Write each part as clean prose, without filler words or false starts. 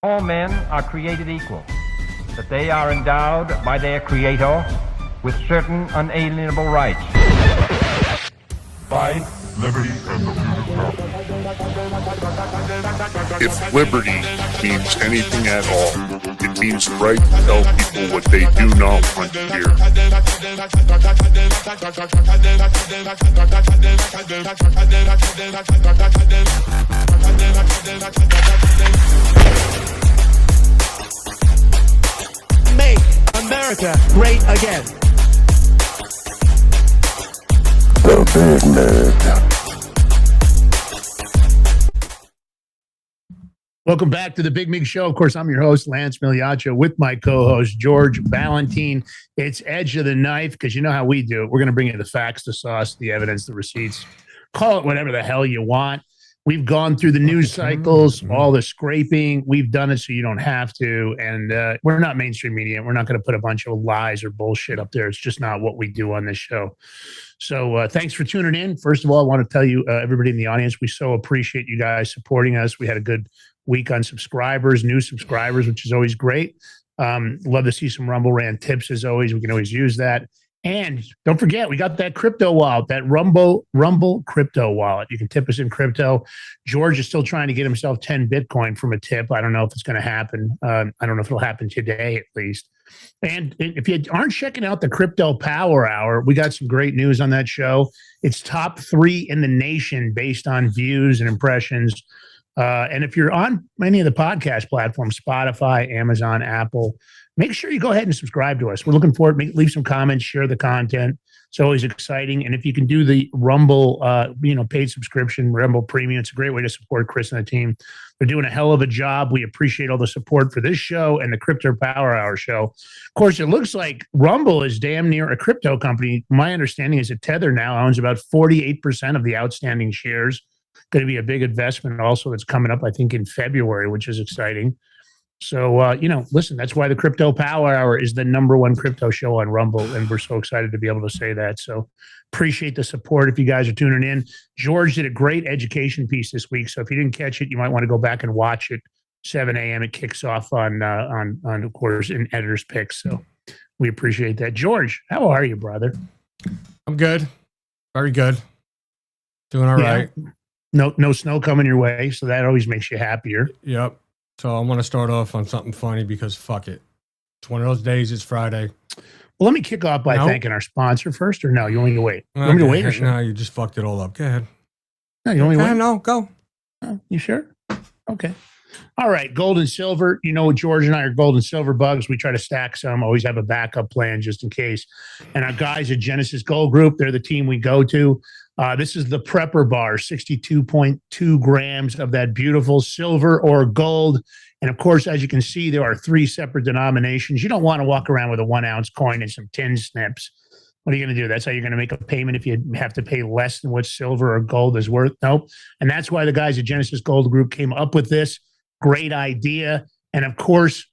all men are created equal, that they are endowed by their Creator with certain unalienable rights. Life, liberty, and the pursuit of If liberty means anything at all, it means the right to tell people what they do not want to hear. Make America great again. The Big Mig. Welcome back to the Big Mig Show. Of course, I'm your host, Lance Migliaccio, with my co-host, George Valentine. It's Edge of the Knife, because you know how we do it. We're going to bring you the facts, the sauce, the evidence, the receipts. Call it whatever the hell you want. We've gone through the news cycles, all the scraping. We've done it so you don't have to. And we're not mainstream media. We're not going to put a bunch of lies or bullshit up there. It's just not what we do on this show. So thanks for tuning in. First of all, I want to tell you, everybody in the audience, we so appreciate you guys supporting us. We had a good week on subscribers, new subscribers, which is always great. Love to see some Rumble Rant tips as always. We can always use that. And don't forget, we got that crypto wallet, that Rumble crypto wallet. You can tip us in crypto. George is still trying to get himself 10 Bitcoin from a tip. I don't know if it's going to happen. I don't know if it'll happen today, at least. And if you aren't checking out the Crypto Power Hour, we got some great news on that show. It's top 3 in the nation based on views and impressions. And if you're on any of the podcast platforms, Spotify, Amazon, Apple, make sure you go ahead and subscribe to us. We're looking forward. Leave some comments, share the content. It's always exciting. And if you can do the Rumble, paid subscription, Rumble Premium, it's a great way to support Chris and the team. They're doing a hell of a job. We appreciate all the support for this show and the Crypto Power Hour show. Of course, it looks like Rumble is damn near a crypto company. My understanding is that Tether now owns about 48% of the outstanding shares. Going to be a big investment also that's coming up, I think, in February, which is exciting. So, listen, that's why the Crypto Power Hour is the #1 crypto show on Rumble, and we're so excited to be able to say that. So appreciate the support if you guys are tuning in. George did a great education piece this week, so if you didn't catch it, you might want to go back and watch it. 7 a.m. It kicks off on of course, in Editor's Picks. So we appreciate that. George, how are you, brother? I'm good. Very good. Doing all right. No snow coming your way, so that always makes you happier. Yep. So I want to start off on something funny because fuck it. It's one of those days. It's Friday. Well, let me kick off by thanking our sponsor first, or no? You want me to wait? You want me to wait? Or No, you just fucked it all up. Go ahead. No, you want me to wait? No, go. Oh, you sure? Okay. All right. Gold and silver. You know, George and I are gold and silver bugs. We try to stack some, always have a backup plan just in case. And our guys at Genesis Gold Group, they're the team we go to. This is the Prepper Bar, 62.2 grams of that beautiful silver or gold. And of course, as you can see, there are 3 separate denominations. You don't want to walk around with a 1-ounce coin and some tin snips. What are you going to do? That's how you're going to make a payment if you have to pay less than what silver or gold is worth? Nope. And that's why the guys at Genesis Gold Group came up with this great idea. And of course,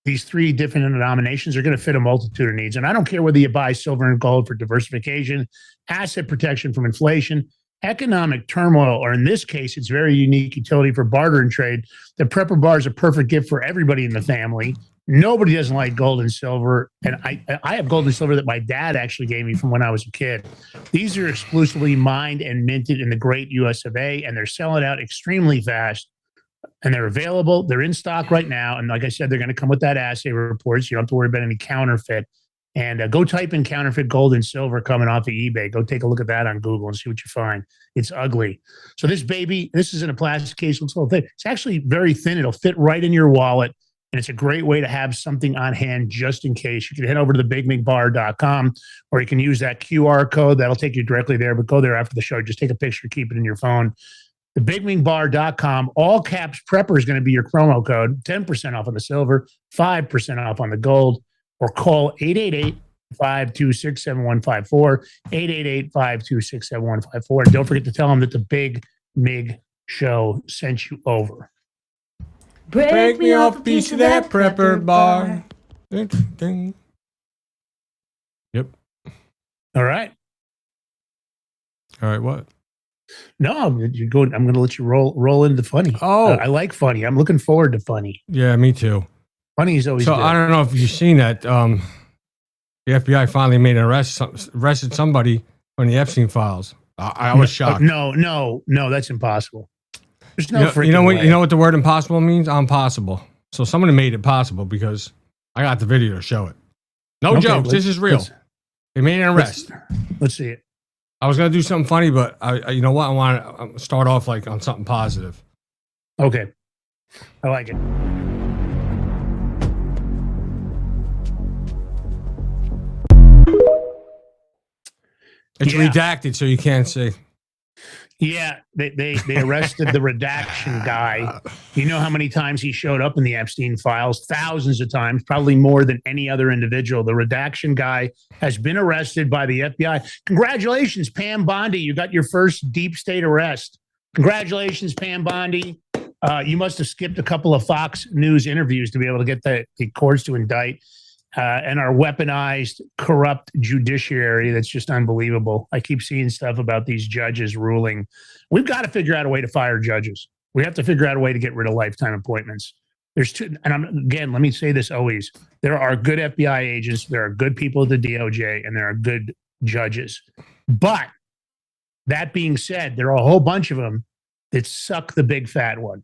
these 3 different denominations are going to fit a multitude of needs. And I don't care whether you buy silver and gold for diversification, asset protection from inflation, economic turmoil, or in this case, it's very unique utility for barter and trade. The Prepper Bar is a perfect gift for everybody in the family. Nobody doesn't like gold and silver. And I have gold and silver that my dad actually gave me from when I was a kid. These are exclusively mined and minted in the great US of A, and they're selling out extremely fast. And they're available. They're in stock right now. And like I said, they're going to come with that assay report, so you don't have to worry about any counterfeit. And go type in counterfeit gold and silver coming off of eBay. Go take a look at that on Google and see what you find. It's ugly. So this baby, this is in a plastic case. Looks a little thin. It's actually very thin. It'll fit right in your wallet. And it's a great way to have something on hand just in case. You can head over to thebigmigbar.com, or you can use that QR code. That'll take you directly there. But go there after the show. Just take a picture, keep it in your phone. Thebigmigbar.com, all caps Prepper is going to be your promo code. 10% off on the silver, 5% off on the gold, or call 888-526-7154, 888-526-7154. And don't forget to tell them that the Big Mig Show sent you over. Break me off a piece of that Prepper Bar. Yep. All right. All right, what? No, you're going. I'm going to let you roll into funny. Oh. I like funny. I'm looking forward to funny. Yeah, me too. Funny is always So good. I don't know if you've seen that. The FBI finally made an arrested somebody on the Epstein files. I was shocked. No, that's impossible. There's no freaking you know what? way. You know what the word impossible means? Impossible. So someone made it possible because I got the video to show it. No Okay, jokes. This is real. They made an arrest. Let's see it. I was gonna do something funny, but you know what? I want to start off like on something positive. Okay, I like it. It's Yeah. redacted, so you can't see. Yeah, they arrested the redaction guy. You know how many times he showed up in the Epstein files? Thousands of times, probably more than any other individual. The redaction guy has been arrested by the FBI. Congratulations, Pam Bondi. You got your first deep state arrest. Congratulations, Pam Bondi. You must have skipped a couple of Fox News interviews to be able to get the courts to indict. And our weaponized, corrupt judiciary that's just unbelievable. I keep seeing stuff about these judges ruling. We've got to figure out a way to fire judges. We have to figure out a way to get rid of lifetime appointments. There's two, and again, let me say this always. There are good FBI agents, there are good people at the DOJ, and there are good judges. But that being said, there are a whole bunch of them that suck the big fat one.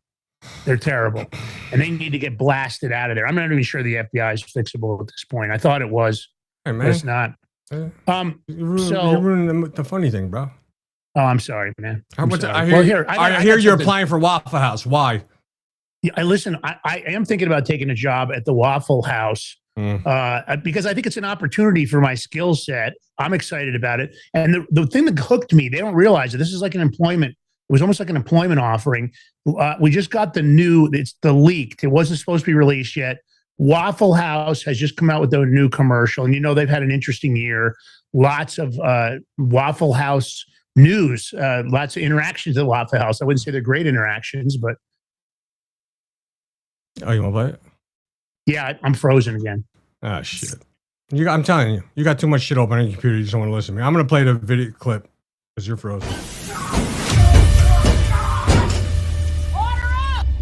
They're terrible, and they need to get blasted out of there. I'm not even sure the FBI is fixable at this point. I thought it was, Hey, man. but it's not. You're So- ruining the funny thing, bro. Oh, I'm sorry, man. I'm sorry. I Well, hear, I I got hear you're something. applying for Waffle House. Why? Yeah, I am thinking about taking a job at the Waffle House because I think it's an opportunity for my skill set. I'm excited about it. And the thing that hooked me, they don't realize that this is like an employment. It was almost like an employment offering. We just got it's the leaked. It wasn't supposed to be released yet. Waffle House has just come out with their new commercial. And they've had an interesting year. Lots of Waffle House news, lots of interactions at Waffle House. I wouldn't say they're great interactions, but Oh, you want to play it? yeah, I'm frozen again. Ah, shit. I'm telling you, you got too much shit open on your computer. You just don't want to listen to me. I'm going to play the video clip because you're frozen.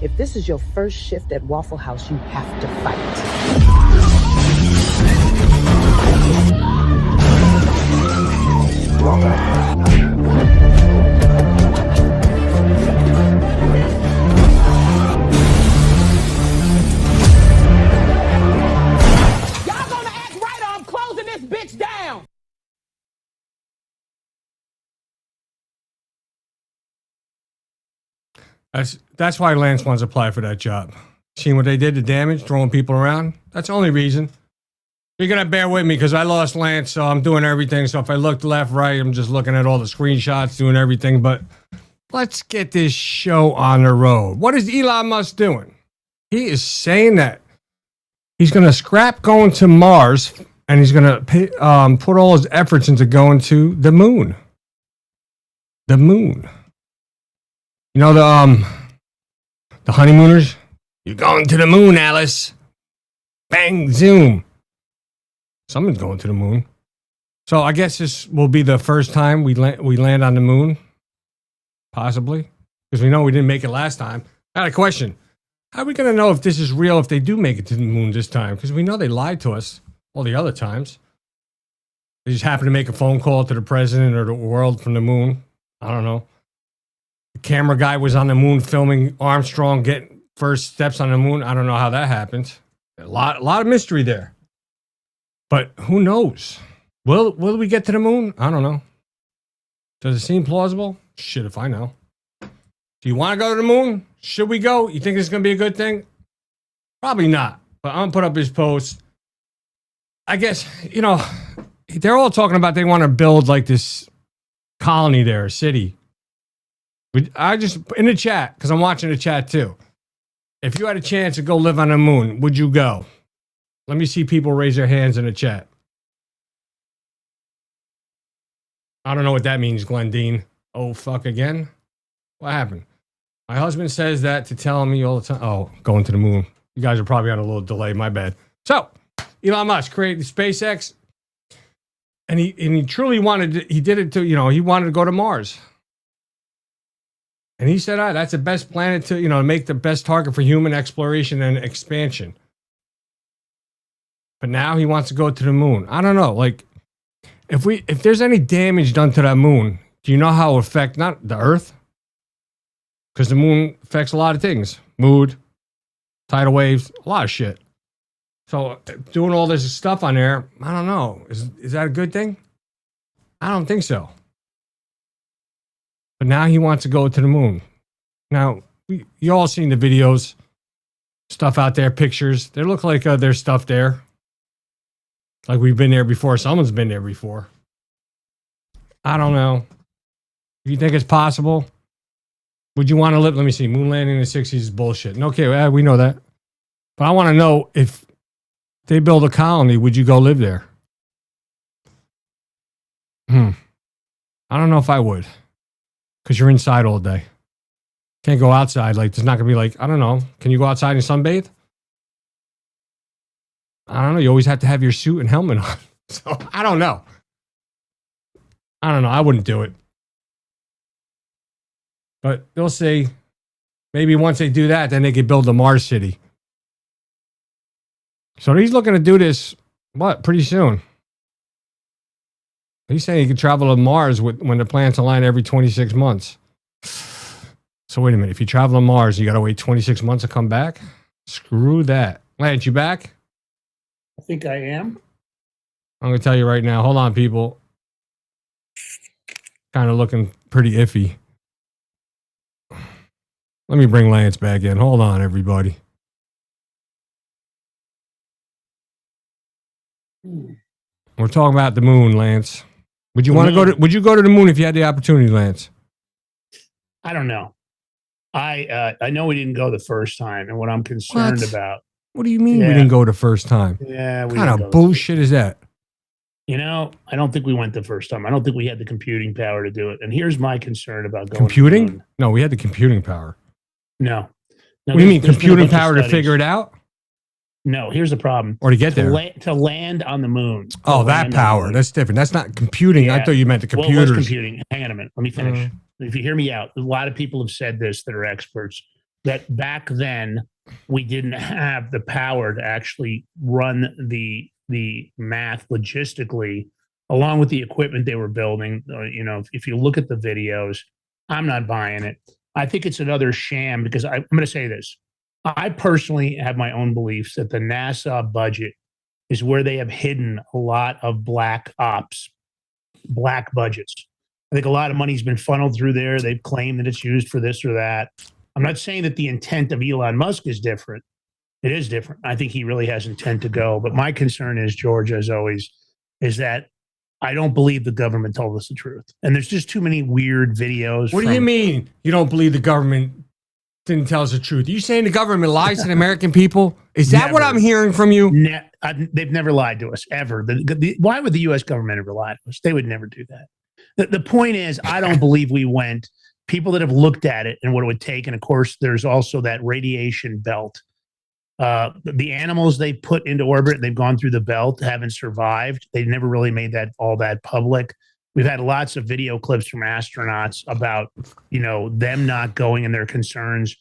If this is your first shift at Waffle House, you have to fight. Y'all gonna act right or I'm closing this bitch down! That's why Lance wants to apply for that job. Seeing what they did, the damage, throwing people around. That's the only reason. You're going to bear with me because I lost Lance, so I'm doing everything. So if I look left, right, I'm just looking at all the screenshots, doing everything. But let's get this show on the road. What is Elon Musk doing? He is saying that he's going to scrap going to Mars and he's going to put all his efforts into going to the moon. The moon. You know the honeymooners? You're going to the moon, Alice. Bang, zoom. Someone's going to the moon. So I guess this will be the first time we land on the moon. Possibly. Because we know we didn't make it last time. I got a question. How are we going to know if this is real if they do make it to the moon this time? Because we know they lied to us all the other times. They just happened to make a phone call to the president or the world from the moon. I don't know. The camera guy was on the moon filming Armstrong getting first steps on the moon. I don't know how that happened. A lot of mystery there. But who knows? Will we get to the moon? I don't know. Does it seem plausible? Shit, if I know. Do you want to go to the moon? Should we go? You think it's going to be a good thing? Probably not. But I'm going to put up his post. I guess, they're all talking about they want to build like this colony there, a city. I just, in the chat, because I'm watching the chat too. If you had a chance to go live on the moon, would you go? Let me see people raise their hands in the chat. I don't know what that means, Glendine. Oh, fuck again? What happened? My husband says that to tell me all the time. Oh, going to the moon. You guys are probably on a little delay. My bad. So, Elon Musk created SpaceX. And he truly wanted to, he did it to, he wanted to go to Mars. And he said, that's the best planet to, make the best target for human exploration and expansion. But now he wants to go to the moon. I don't know. Like, if there's any damage done to that moon, do you know how it will affect not the Earth? Because the moon affects a lot of things. Mood, tidal waves, a lot of shit. So doing all this stuff on there, I don't know. Is that a good thing? I don't think so. But now he wants to go to the moon. Now, you all seen the videos, stuff out there, pictures. They look like there's stuff there. Like we've been there before. Someone's been there before. I don't know. Do you think it's possible? Would you want to live? Let me see. Moon landing in the 60s is bullshit. Okay, we know that. But I want to know, if they build a colony, would you go live there? I don't know if I would. Because you're inside all day. Can't go outside. Like, there's not going to be like, I don't know. Can you go outside and sunbathe? I don't know. You always have to have your suit and helmet on. So, I don't know. I wouldn't do it. But they'll see. Maybe once they do that, then they could build a Mars city. So he's looking to do this, pretty soon. He's saying he could travel to Mars when the planets align every 26 months. So wait a minute. If you travel to Mars, you got to wait 26 months to come back? Screw that. Lance, you back? I think I am. I'm going to tell you right now. Hold on, people. Kind of looking pretty iffy. Let me bring Lance back in. Hold on, everybody. We're talking about the moon, Lance. Would you want to go to? Would you go to the moon if you had the opportunity, Lance? I don't know. I know we didn't go the first time, and what I'm concerned about. What do you mean we didn't go the first time? Yeah, what kind of bullshit is that? I don't think we went the first time. I don't think we had the computing power to do it. And here's my concern about going. Computing? To the moon. No, we had the computing power. No. What do you mean computing power to figure it out? No, here's the problem. Or to get there. To land on the moon. Oh, that power. That's different. That's not computing. Yeah. I thought you meant the computers. What was computing? Hang on a minute. Let me finish. If you hear me out, a lot of people have said this that are experts, that back then we didn't have the power to actually run the math logistically along with the equipment they were building. If you look at the videos, I'm not buying it. I think it's another sham because I'm going to say this. I personally have my own beliefs that the NASA budget is where they have hidden a lot of black budgets. I think a lot of money's been funneled through there. They've claimed that it's used for this or that. I'm not saying that the intent of Elon Musk is different. It is different. I think he really has intent to go. But my concern is, George, as always, is that I don't believe the government told us the truth. And there's just too many weird videos. What do you mean you don't believe the government didn't tell us the truth? Are you saying the government lies to the American people? Is that what I'm hearing from you? They've never lied to us, ever. Why would the U.S. government ever lie to us? They would never do that. The point is, I don't believe we went. People that have looked at it and what it would take, and of course, there's also that radiation belt. The animals they put into orbit, they've gone through the belt, haven't survived. They never really made all that public. We've had lots of video clips from astronauts about, them not going and their concerns.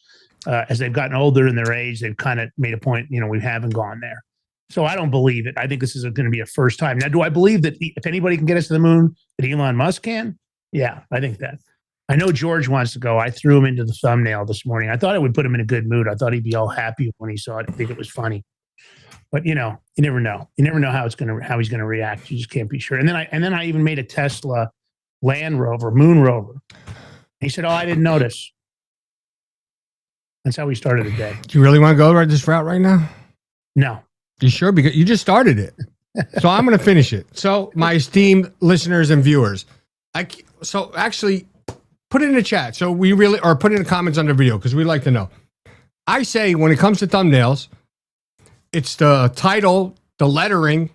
As they've gotten older in their age, they've kind of made a point, we haven't gone there. So I don't believe it. I think this is going to be a first time. Now, do I believe that if anybody can get us to the moon, that Elon Musk can? Yeah, I think that. I know George wants to go. I threw him into the thumbnail this morning. I thought it would put him in a good mood. I thought he'd be all happy when he saw it. I think it was funny. But you never know. You never know how he's going to react. You just can't be sure. And then I even made a Tesla Land Rover, Moon Rover. He said, "Oh, I didn't notice." That's how we started the day. Do you really want to go this route right now? No. You sure? Because you just started it. So I'm going to finish it. So my esteemed listeners and viewers, actually put it in the chat. So or put it in the comments under the video because we like to know. I say when it comes to thumbnails, it's the title, the lettering,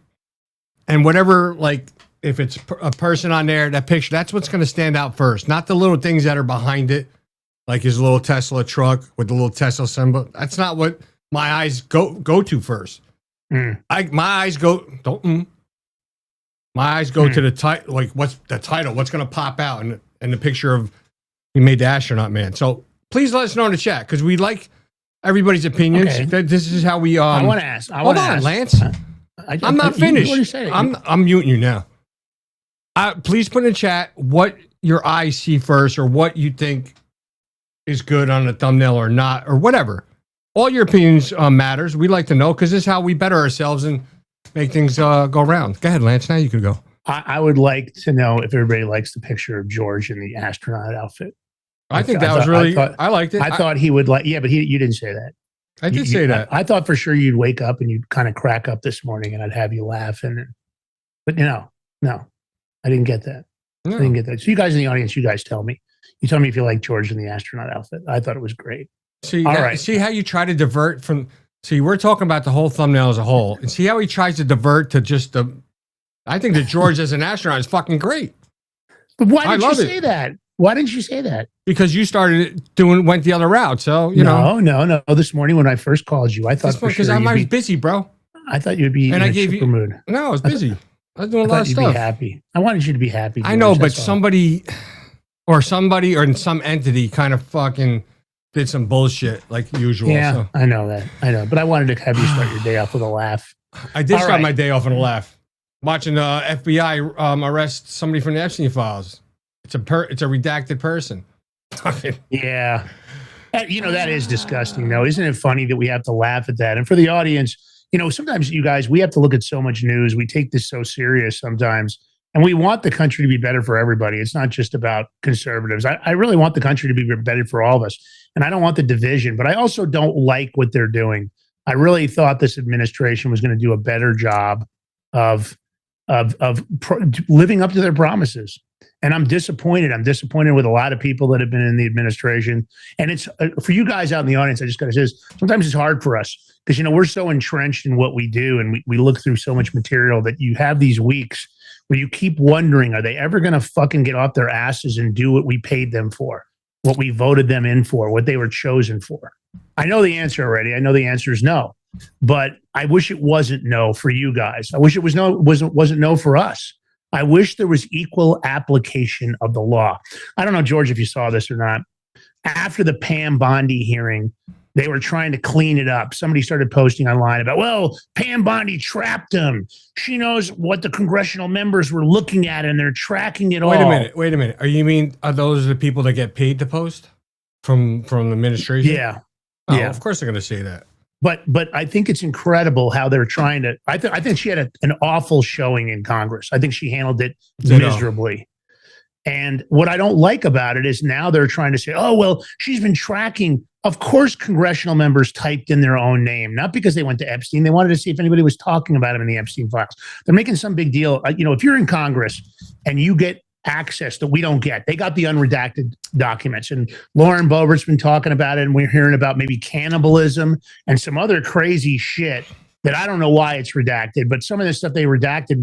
and whatever, like if it's a person on there, that picture, that's what's going to stand out first. Not the little things that are behind it, like his little Tesla truck with the little Tesla symbol. That's not what my eyes go to first. My eyes go to the title. Like, what's the title? What's going to pop out? And the picture of, He made the astronaut man. So please let us know in the chat because we like everybody's opinions. Okay. This is how we. I want to ask. Hold on, Lance. I'm not finished. I'm muting you now. Please put in the chat what your eyes see first, or what you think is good on the thumbnail or not, or whatever. All your opinions matters. We like to know because this is how we better ourselves and make things go around. Go ahead, Lance. Now you can go. I would like to know if everybody likes the picture of George in the astronaut outfit. I think that was really. I liked it. I thought he would like. Yeah, but you didn't say that. I did say that. I thought for sure you'd wake up and you'd kind of crack up this morning, and I'd have you laughing. But no, I didn't get that. No. I didn't get that. So you guys in the audience, you guys tell me. You tell me if you like George in the astronaut outfit. I thought it was great. See, see how you try to divert from. See, we're talking about the whole thumbnail as a whole, and see how he tries to divert to just the. I think that George as an astronaut is fucking great. But why didn't you say that? Why didn't you say that? Because you went the other route. So you know. No. This morning when I first called you, I thought for sure because I was busy, bro. I thought you'd be in a super mood. No, I was busy. I was doing a lot of stuff. Be happy. I wanted you to be happy. George, I know, but somebody or some entity kind of fucking did some bullshit like usual. Yeah, so. I know that. But I wanted to have you start your day off with a laugh. I did start my day off with a laugh. Watching the FBI arrest somebody from the Epstein files. It's a redacted person. Yeah. That is disgusting, though. Isn't it funny that we have to laugh at that? And for the audience, sometimes you guys, we have to look at so much news. We take this so serious sometimes. And we want the country to be better for everybody. It's not just about conservatives. I really want the country to be better for all of us. And I don't want the division, but I also don't like what they're doing. I really thought this administration was going to do a better job of living up to their promises. And I'm disappointed. I'm disappointed with a lot of people that have been in the administration. And it's for you guys out in the audience, I just got to say this, sometimes it's hard for us because, we're so entrenched in what we do and we look through so much material that you have these weeks where you keep wondering, are they ever going to fucking get off their asses and do what we paid them for, what we voted them in for, what they were chosen for? I know the answer already. I know the answer is no. But I wish it wasn't no for you guys. I wish it wasn't no for us. I wish there was equal application of the law. I don't know, George, if you saw this or not. After the Pam Bondi hearing, they were trying to clean it up. Somebody started posting online about, well, Pam Bondi trapped him. She knows what the congressional members were looking at, and they're tracking it all. Wait a minute. Are those the people that get paid to post from the administration? Yeah. Yeah. Of course they're going to say that. But I think it's incredible how they're trying to. I think she had an awful showing in Congress. I think she handled it miserably. And what I don't like about it is now they're trying to say, oh, well, she's been tracking. Of course, congressional members typed in their own name, not because they went to Epstein. They wanted to see if anybody was talking about him in the Epstein files. They're making some big deal. If you're in Congress and you get access that we don't get. They got the unredacted documents, and Lauren Boebert's been talking about it, and we're hearing about maybe cannibalism and some other crazy shit that I don't know why it's redacted, but some of the stuff they redacted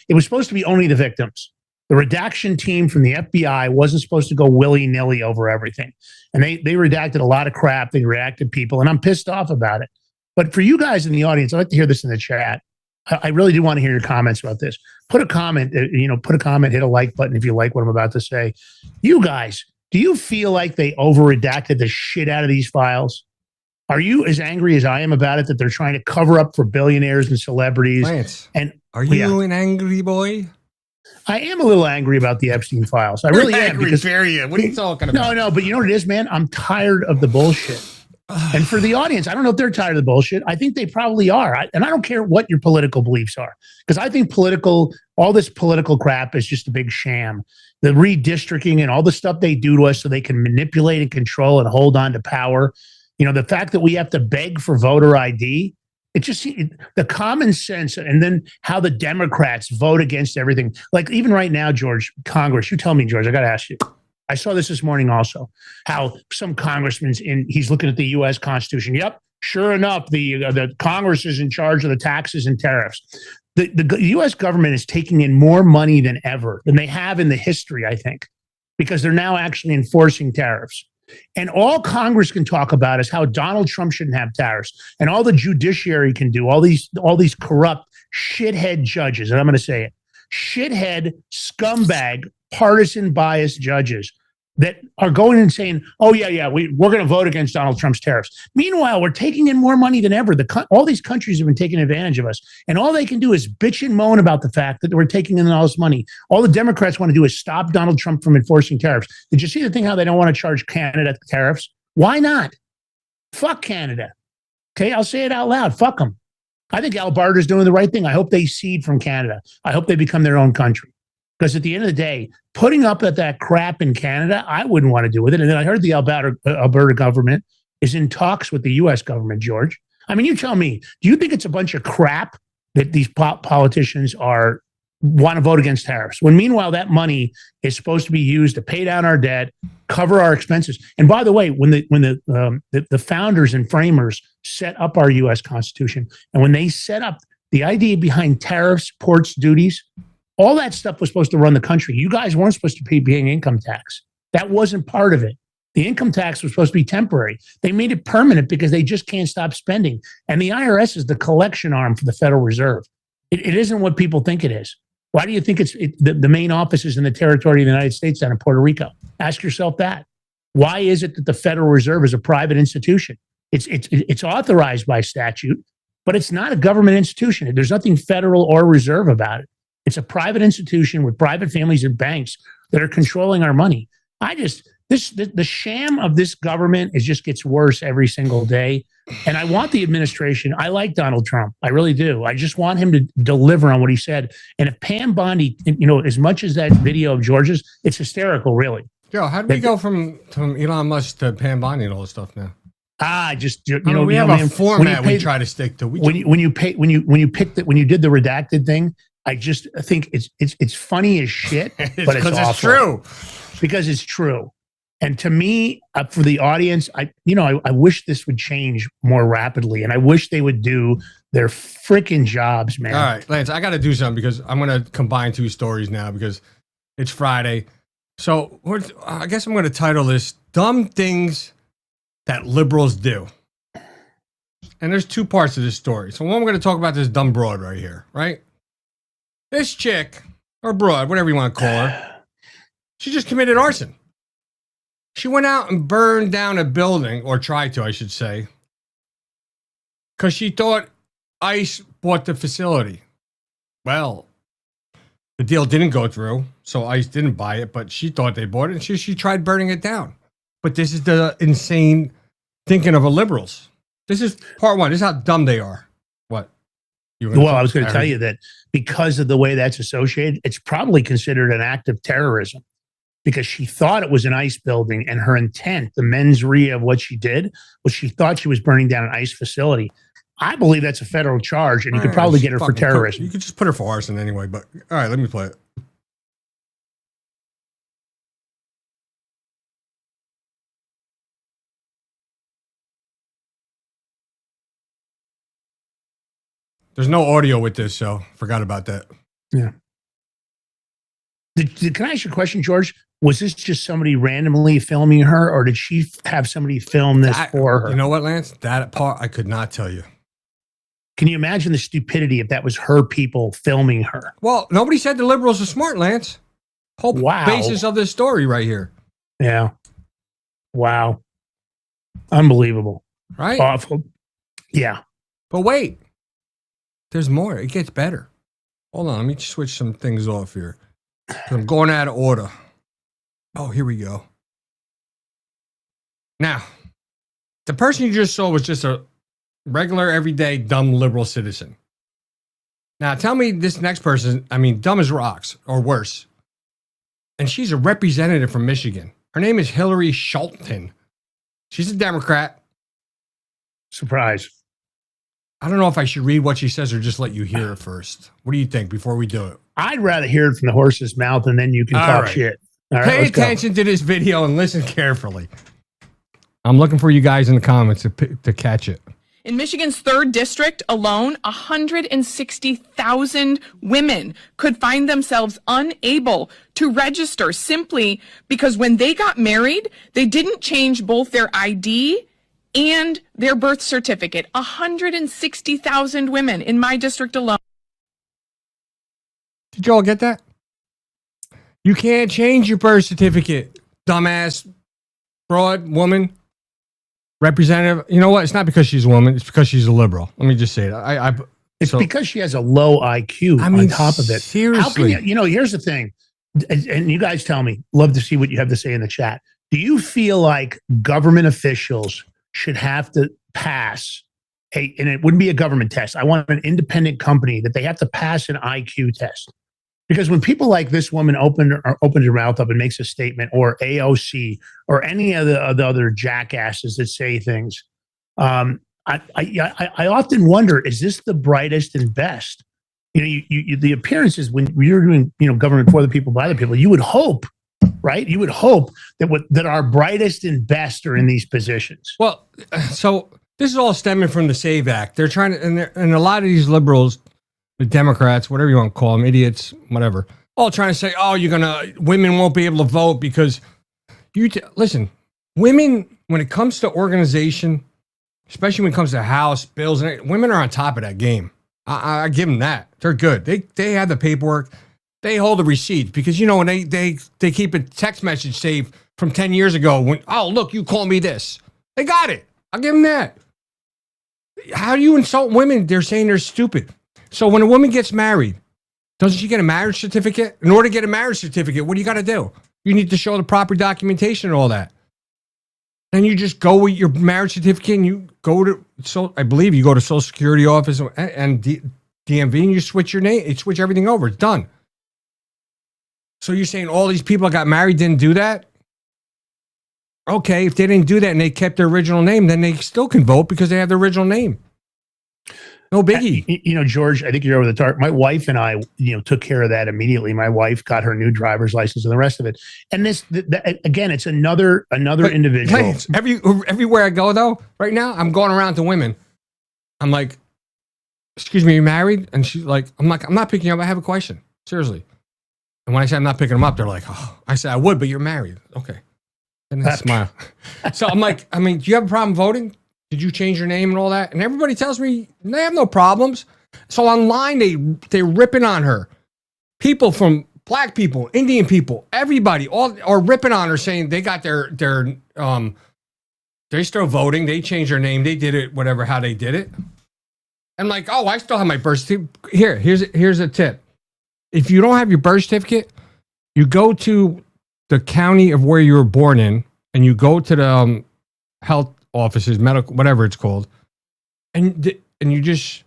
it was supposed to be only the victims. The redaction team from the FBI wasn't supposed to go willy-nilly over everything. And they redacted a lot of crap. They redacted people, and I'm pissed off about it. But for you guys in the audience, I'd like to hear this in the chat. I really do want to hear your comments about this. Put a comment, hit a like button if you like what I'm about to say. You guys, do you feel like they over-redacted the shit out of these files? Are you as angry as I am about it, that they're trying to cover up for billionaires and celebrities? Lance, are you an angry boy? I am a little angry about the Epstein files. I really am. What are you talking about? No, but you know what it is, man? I'm tired of the bullshit. And for the audience, I don't know if they're tired of the bullshit. I think they probably are. And I don't care what your political beliefs are, because I think all this political crap is just a big sham. The redistricting and all the stuff they do to us so they can manipulate and control and hold on to power. The fact that we have to beg for voter ID, the common sense, and then how the Democrats vote against everything. Like even right now, George, Congress, you tell me, George, I got to ask you. I saw this morning also, how some congressman's he's looking at the U.S. Constitution. Yep, sure enough, the Congress is in charge of the taxes and tariffs. The U.S. government is taking in more money than ever, than they have in the history, I think, because they're now actually enforcing tariffs. And all Congress can talk about is how Donald Trump shouldn't have tariffs, and all the judiciary can do, all these corrupt shithead judges, and I'm going to say it, shithead, scumbag, partisan biased judges that are going and saying, "Oh yeah, we're going to vote against Donald Trump's tariffs." Meanwhile, we're taking in more money than ever. All these countries have been taking advantage of us, and all they can do is bitch and moan about the fact that we're taking in all this money. All the Democrats want to do is stop Donald Trump from enforcing tariffs. Did you see the thing how they don't want to charge Canada the tariffs? Why not? Fuck Canada. Okay, I'll say it out loud. Fuck them. I think Alberta's doing the right thing. I hope they cede from Canada. I hope they become their own country. Because at the end of the day, putting up at that crap in Canada, I wouldn't want to do with it. And then I heard the Alberta government is in talks with the U.S. government, George. I mean, you tell me, do you think it's a bunch of crap that these politicians want to vote against tariffs? When meanwhile, that money is supposed to be used to pay down our debt, cover our expenses. And by the way, when the founders and framers set up our U.S. Constitution, and when they set up the idea behind tariffs, ports, duties, all that stuff was supposed to run the country. You guys weren't supposed to be paying income tax. That wasn't part of it. The income tax was supposed to be temporary. They made it permanent because they just can't stop spending. And the IRS is the collection arm for the Federal Reserve. It isn't what people think it is. Why do you think the main office is in the territory of the United States down in Puerto Rico? Ask yourself that. Why is it that the Federal Reserve is a private institution? It's authorized by statute, but it's not a government institution. There's nothing federal or reserve about it. It's a private institution with private families and banks that are controlling our money. The sham of this government just gets worse every single day. And I want the administration. I like Donald Trump. I really do. I just want him to deliver on what he said. And if Pam Bondi, as much as that video of George's, it's hysterical, really. Yo, how did we go from Elon Musk to Pam Bondi and all this stuff now? We have a format we try to stick to. When you did the redacted thing, I just think it's funny as shit, but it's awful. It's true. Because it's true. And to me, for the audience, I wish this would change more rapidly, and I wish they would do their freaking jobs, man. All right, Lance, I got to do something because I'm going to combine two stories now because it's Friday. So I guess I'm going to title this "Dumb Things That Liberals Do." And there's two parts to this story. So one, we're going to talk about this dumb broad right here, right? This chick, or broad, whatever you want to call her, she just committed arson. She went out and burned down a building, or tried to, I should say, because she thought ICE bought the facility. Well, the deal didn't go through, so ICE didn't buy it, but she thought they bought it, and she tried burning it down. But this is the insane thinking of the liberals. This is part one. This is how dumb they are. What? Well, I was going to tell you that because of the way that's associated, it's probably considered an act of terrorism because she thought it was an ICE building, and her intent, the mens rea of what she did, was she thought she was burning down an ICE facility. I believe that's a federal charge, and you could probably get her for terrorism. You could just put her for arson anyway, but all right, let me play it. There's no audio with this, so forgot about that. Yeah. Can I ask you a question, George? Was this just somebody randomly filming her, or did she have somebody film this for her? You know what, Lance? That part I could not tell you. Can you imagine the stupidity if that was her people filming her? Well, nobody said the liberals are smart, Lance. Whole basis of this story right here. Yeah. Wow. Unbelievable. Right? Awful. Yeah. But wait. There's more. It gets better. Hold on. Let me switch some things off here. I'm going out of order. Oh, here we go. Now, the person you just saw was just a regular, everyday, dumb liberal citizen. Now, tell me this next person, dumb as rocks, or worse. And she's a representative from Michigan. Her name is Hillary Schulten. She's a Democrat. Surprise. I don't know if I should read what she says or just let you hear it first. What do you think before we do it? I'd rather hear it from the horse's mouth, and then you can talk shit. All right, pay attention to this video and listen carefully. I'm looking for you guys in the comments to catch it. In Michigan's 3rd district alone, 160,000 women could find themselves unable to register simply because when they got married, they didn't change both their ID and their birth certificate. 160,000 women in my district alone. Did you all get that? You can't change your birth certificate. dumbass, broad woman, representative. You know what? It's not because she's a woman. It's because she's a liberal. Let me just say that. It's because she has a low IQ on top of it. Seriously. How can here's the thing, and you guys tell me, love to see what you have to say in the chat. Do you feel like government officials should have to pass and it wouldn't be a government test. I want an independent company that they have to pass an IQ test. Because when people like this woman opens her mouth up and makes a statement, or AOC, or any of the other jackasses that say things, I often wonder: is this the brightest and best? You the appearances when you're doing government for the people by the people. You would hope, right? You would hope that our brightest and best are in these positions. Well, so this is all stemming from the SAVE Act. They're trying to, and a lot of these liberals, the Democrats, whatever you want to call them, idiots, whatever, all trying to say, oh, women won't be able to vote because listen, women, when it comes to organization, especially when it comes to House bills, women are on top of that game. I give them that. They're good. They have the paperwork. They hold the receipts because, when they keep a text message saved from 10 years ago when, oh, look, you call me this. They got it. I'll give them that. How do you insult women? They're saying they're stupid. So when a woman gets married, doesn't she get a marriage certificate? In order to get a marriage certificate, what do you got to do? You need to show the proper documentation and all that. Then you just go with your marriage certificate and you go to, I believe you go to Social Security office and DMV and you switch your name, you switch everything over. It's done. So you're saying all these people that got married didn't do that? Okay, if they didn't do that and they kept their original name, then they still can vote because they have their original name. No biggie. George, I think you're over the target. My wife and I, took care of that immediately. My wife got her new driver's license and the rest of it. And this, again, it's another individual. Lance, everywhere I go, though, right now, I'm going around to women. I'm like, excuse me, you married? And she's like, I'm not picking you up. I have a question. Seriously. And when I say I'm not picking them up, they're like, oh, I said I would, but you're married. Okay. And they smile. So I'm like, do you have a problem voting? Did you change your name and all that? And everybody tells me they have no problems. So online, they're ripping on her. People from black people, Indian people, everybody all are ripping on her, saying they got they still voting. They changed their name. They did it, whatever, how they did it. I'm like, oh, I still have my birth certificate. Here's a tip. If you don't have your birth certificate, you go to the county of where you were born in, and you go to the health offices, medical, whatever it's called, and you just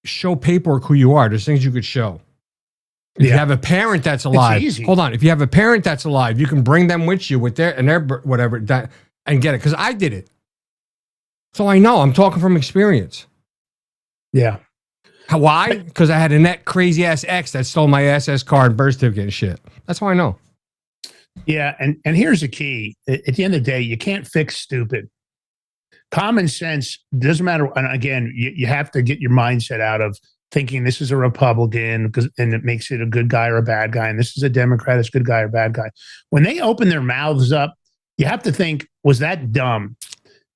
show paperwork who you are. There's things you could show. If you have a parent that's alive, hold on. If you have a parent that's alive, you can bring them with you with their whatever and get it. Because I did it, so I know. I'm talking from experience. Yeah. Why? Because I had a net crazy ass ex that stole my SS card, birth certificate, and shit. That's how I know. Yeah, and here's the key. At the end of the day, you can't fix stupid. Common sense doesn't matter. And again, you have to get your mindset out of thinking this is a Republican and it makes it a good guy or a bad guy, and this is a Democrat, it's a good guy or bad guy. When they open their mouths up, you have to think, was that dumb?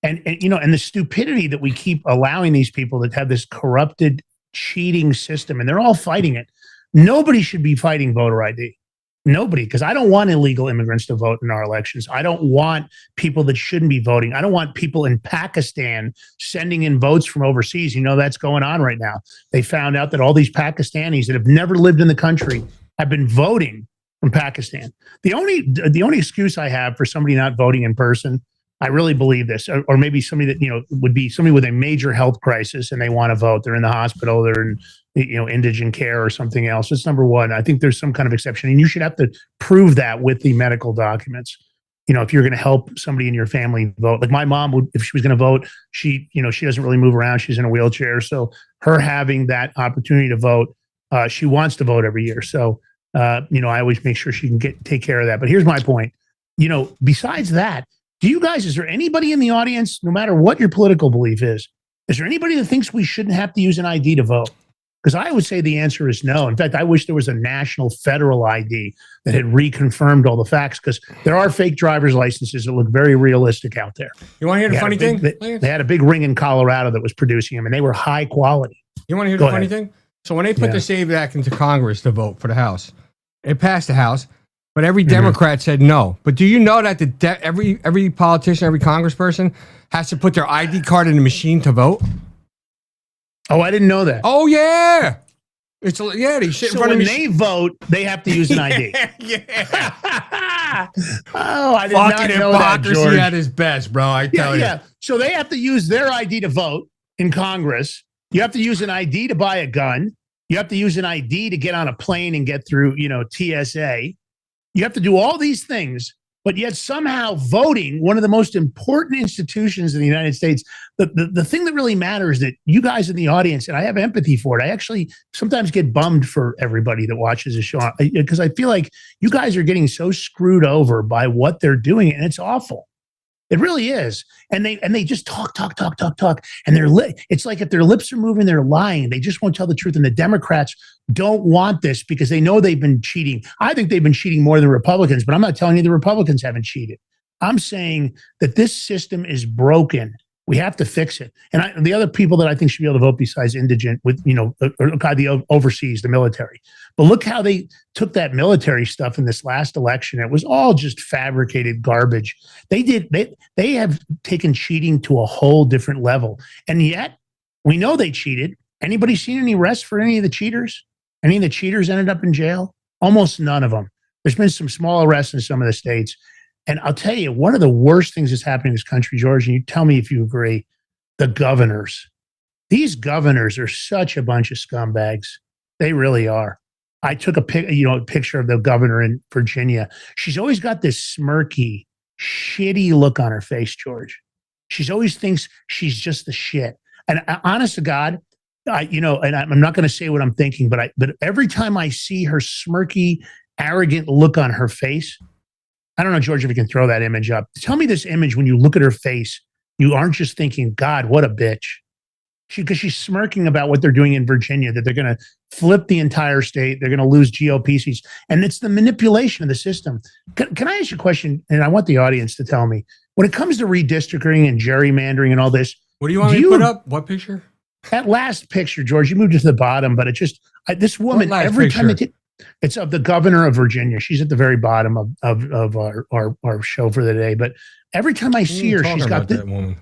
And the stupidity that we keep allowing these people that have this corrupted, cheating system, and they're all fighting it. Nobody should be fighting voter ID. Nobody, because I don't want illegal immigrants to vote in our elections. I don't want people that shouldn't be voting. I don't want people in Pakistan sending in votes from overseas. That's going on right now. They found out that all these Pakistanis that have never lived in the country have been voting from Pakistan. The only excuse I have for somebody not voting in person, I really believe this, or maybe somebody that would be somebody with a major health crisis and they want to vote. They're in the hospital. They're in indigent care or something else. That's number one. I think there's some kind of exception, and you should have to prove that with the medical documents. If you're going to help somebody in your family vote, like my mom would, if she was going to vote, she doesn't really move around. She's in a wheelchair, so her having that opportunity to vote, she wants to vote every year. So I always make sure she can take care of that. But here's my point. Besides that. Is there anybody in the audience, no matter what your political belief is there anybody that thinks we shouldn't have to use an ID to vote? Because I would say the answer is no. In fact, I wish there was a national federal ID that had reconfirmed all the facts, because there are fake driver's licenses that look very realistic out there. You want to hear the funny thing? They had a big ring in Colorado that was producing them, and they were high quality. You want to hear the funny thing? So when they put the SAVE Act into Congress to vote for the House, it passed the House. but every Democrat said no. But do you know that every politician, every congressperson has to put their ID card in the machine to vote? Oh, I didn't know that. Oh yeah, they sit in front of when they vote, they have to use an ID. Oh, I did not know that, George. At his best, bro. I tell you. Yeah. So they have to use their ID to vote in Congress. You have to use an ID to buy a gun. You have to use an ID to get on a plane and get through, TSA. You have to do all these things, but yet somehow voting, one of the most important institutions in the United States, the thing that really matters that you guys in the audience, and I have empathy for it. I actually sometimes get bummed for everybody that watches the show because I feel like you guys are getting so screwed over by what they're doing, and it's awful. It really is. And they just talk. And it's like if their lips are moving, they're lying. They just won't tell the truth. And the Democrats don't want this because they know they've been cheating. I think they've been cheating more than Republicans, but I'm not telling you the Republicans haven't cheated. I'm saying that this system is broken. We have to fix it. And the other people that I think should be able to vote besides indigent with, the overseas, the military. But look how they took that military stuff in this last election. It was all just fabricated garbage. They have taken cheating to a whole different level. And yet we know they cheated. Anybody seen any arrests for any of the cheaters? Any of the cheaters ended up in jail? Almost none of them. There's been some small arrests in some of the states. And I'll tell you, one of the worst things that's happening in this country, George, and you tell me if you agree, the governors. These governors are such a bunch of scumbags. They really are. I took a picture of the governor in Virginia. She's always got this smirky, shitty look on her face, George. She's always thinks she's just the shit. And honest to God, and I'm not going to say what I'm thinking, but every time I see her smirky, arrogant look on her face, I don't know, George, if you can throw that image up. Tell me this image when you look at her face, you aren't just thinking, God, what a bitch. Because she's smirking about what they're doing in Virginia, that they're going to flip the entire state. They're going to lose GOP seats. And it's the manipulation of the system. Can I ask you a question? And I want the audience to tell me. When it comes to redistricting and gerrymandering and all this. What do you want me to put up? What picture? That last picture, George, you moved it to the bottom, but it just, this woman, every time it's of the governor of Virginia. She's at the very bottom of our show for the day. But every time I see her, she's got that woman.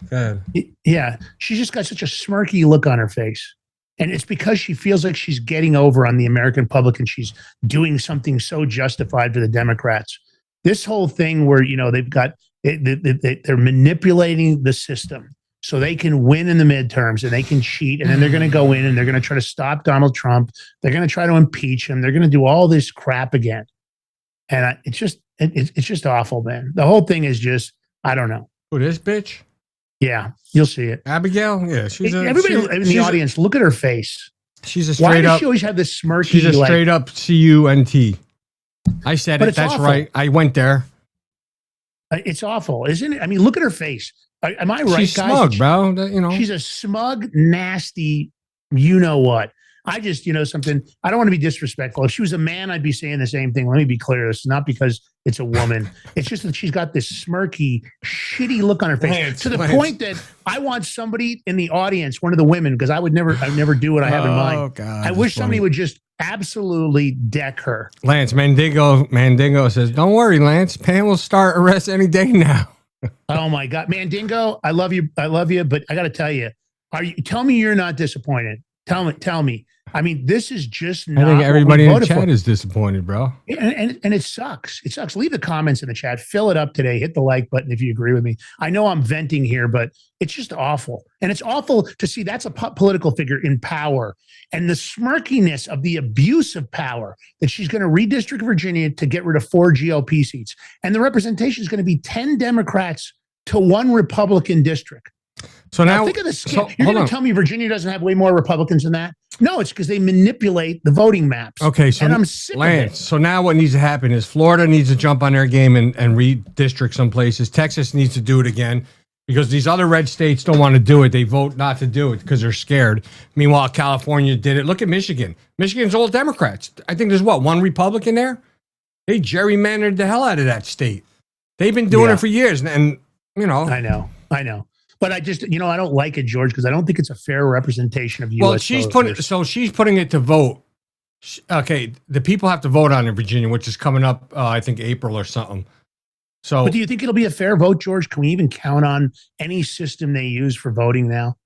Yeah, she's just got such a smirky look on her face. And it's because she feels like she's getting over on the American public and she's doing something so justified for the Democrats. This whole thing where, they're manipulating the system so they can win in the midterms and they can cheat. And then they're going to go in and they're going to try to stop Donald Trump. They're going to try to impeach him. They're going to do all this crap again. And it's just awful, man. The whole thing is just, I don't know. Who, this bitch? Yeah, you'll see it. Abigail? Yeah, everybody in the audience, look at her face. She's a straight up. Why does she always have this smirky? She's a straight up CUNT. I said it. That's awful. Right. I went there. It's awful, isn't it? I mean, look at her face. Am I right, she's guys? Smug, bro. She's a smug, nasty, you know what? I just, something, I don't want to be disrespectful. If she was a man, I'd be saying the same thing. Let me be clear. It's not because it's a woman. It's just that she's got this smirky, shitty look on her face to the point that I want somebody in the audience, one of the women, because I'd never do what I have in mind. God, I wish somebody would just absolutely deck her. Lance Mandingo says, "Don't worry, Lance. Pam will start arrest any day now." Oh my God, Mandingo, I love you, but I got to tell you, tell me you're not disappointed. Tell me. I mean, this is just not. I think everybody in the chat is disappointed, bro. And it sucks. It sucks. Leave the comments in the chat. Fill it up today. Hit the like button if you agree with me. I know I'm venting here, but it's just awful. And it's awful to see that's a political figure in power and the smirkiness of the abuse of power that she's going to redistrict Virginia to get rid of 4 GOP seats. And the representation is going to be 10 Democrats to 1 Republican district. So now think of this. You're going to tell me Virginia doesn't have way more Republicans than that? No, it's because they manipulate the voting maps. Okay, so and I'm sick Lance, of it. So now what needs to happen is Florida needs to jump on their game and redistrict some places. Texas needs to do it again because these other red states don't want to do it. They vote not to do it because they're scared. Meanwhile, California did it. Look at Michigan. Michigan's all Democrats. I think there's 1 Republican there? They gerrymandered the hell out of that state. They've been doing it for years. And I know. But I just, I don't like it, George, because I don't think it's a fair representation of U.S. Well, she's putting it to vote. Okay, the people have to vote on it in Virginia, which is coming up, I think, April or something. So, But do you think it'll be a fair vote, George? Can we even count on any system they use for voting now?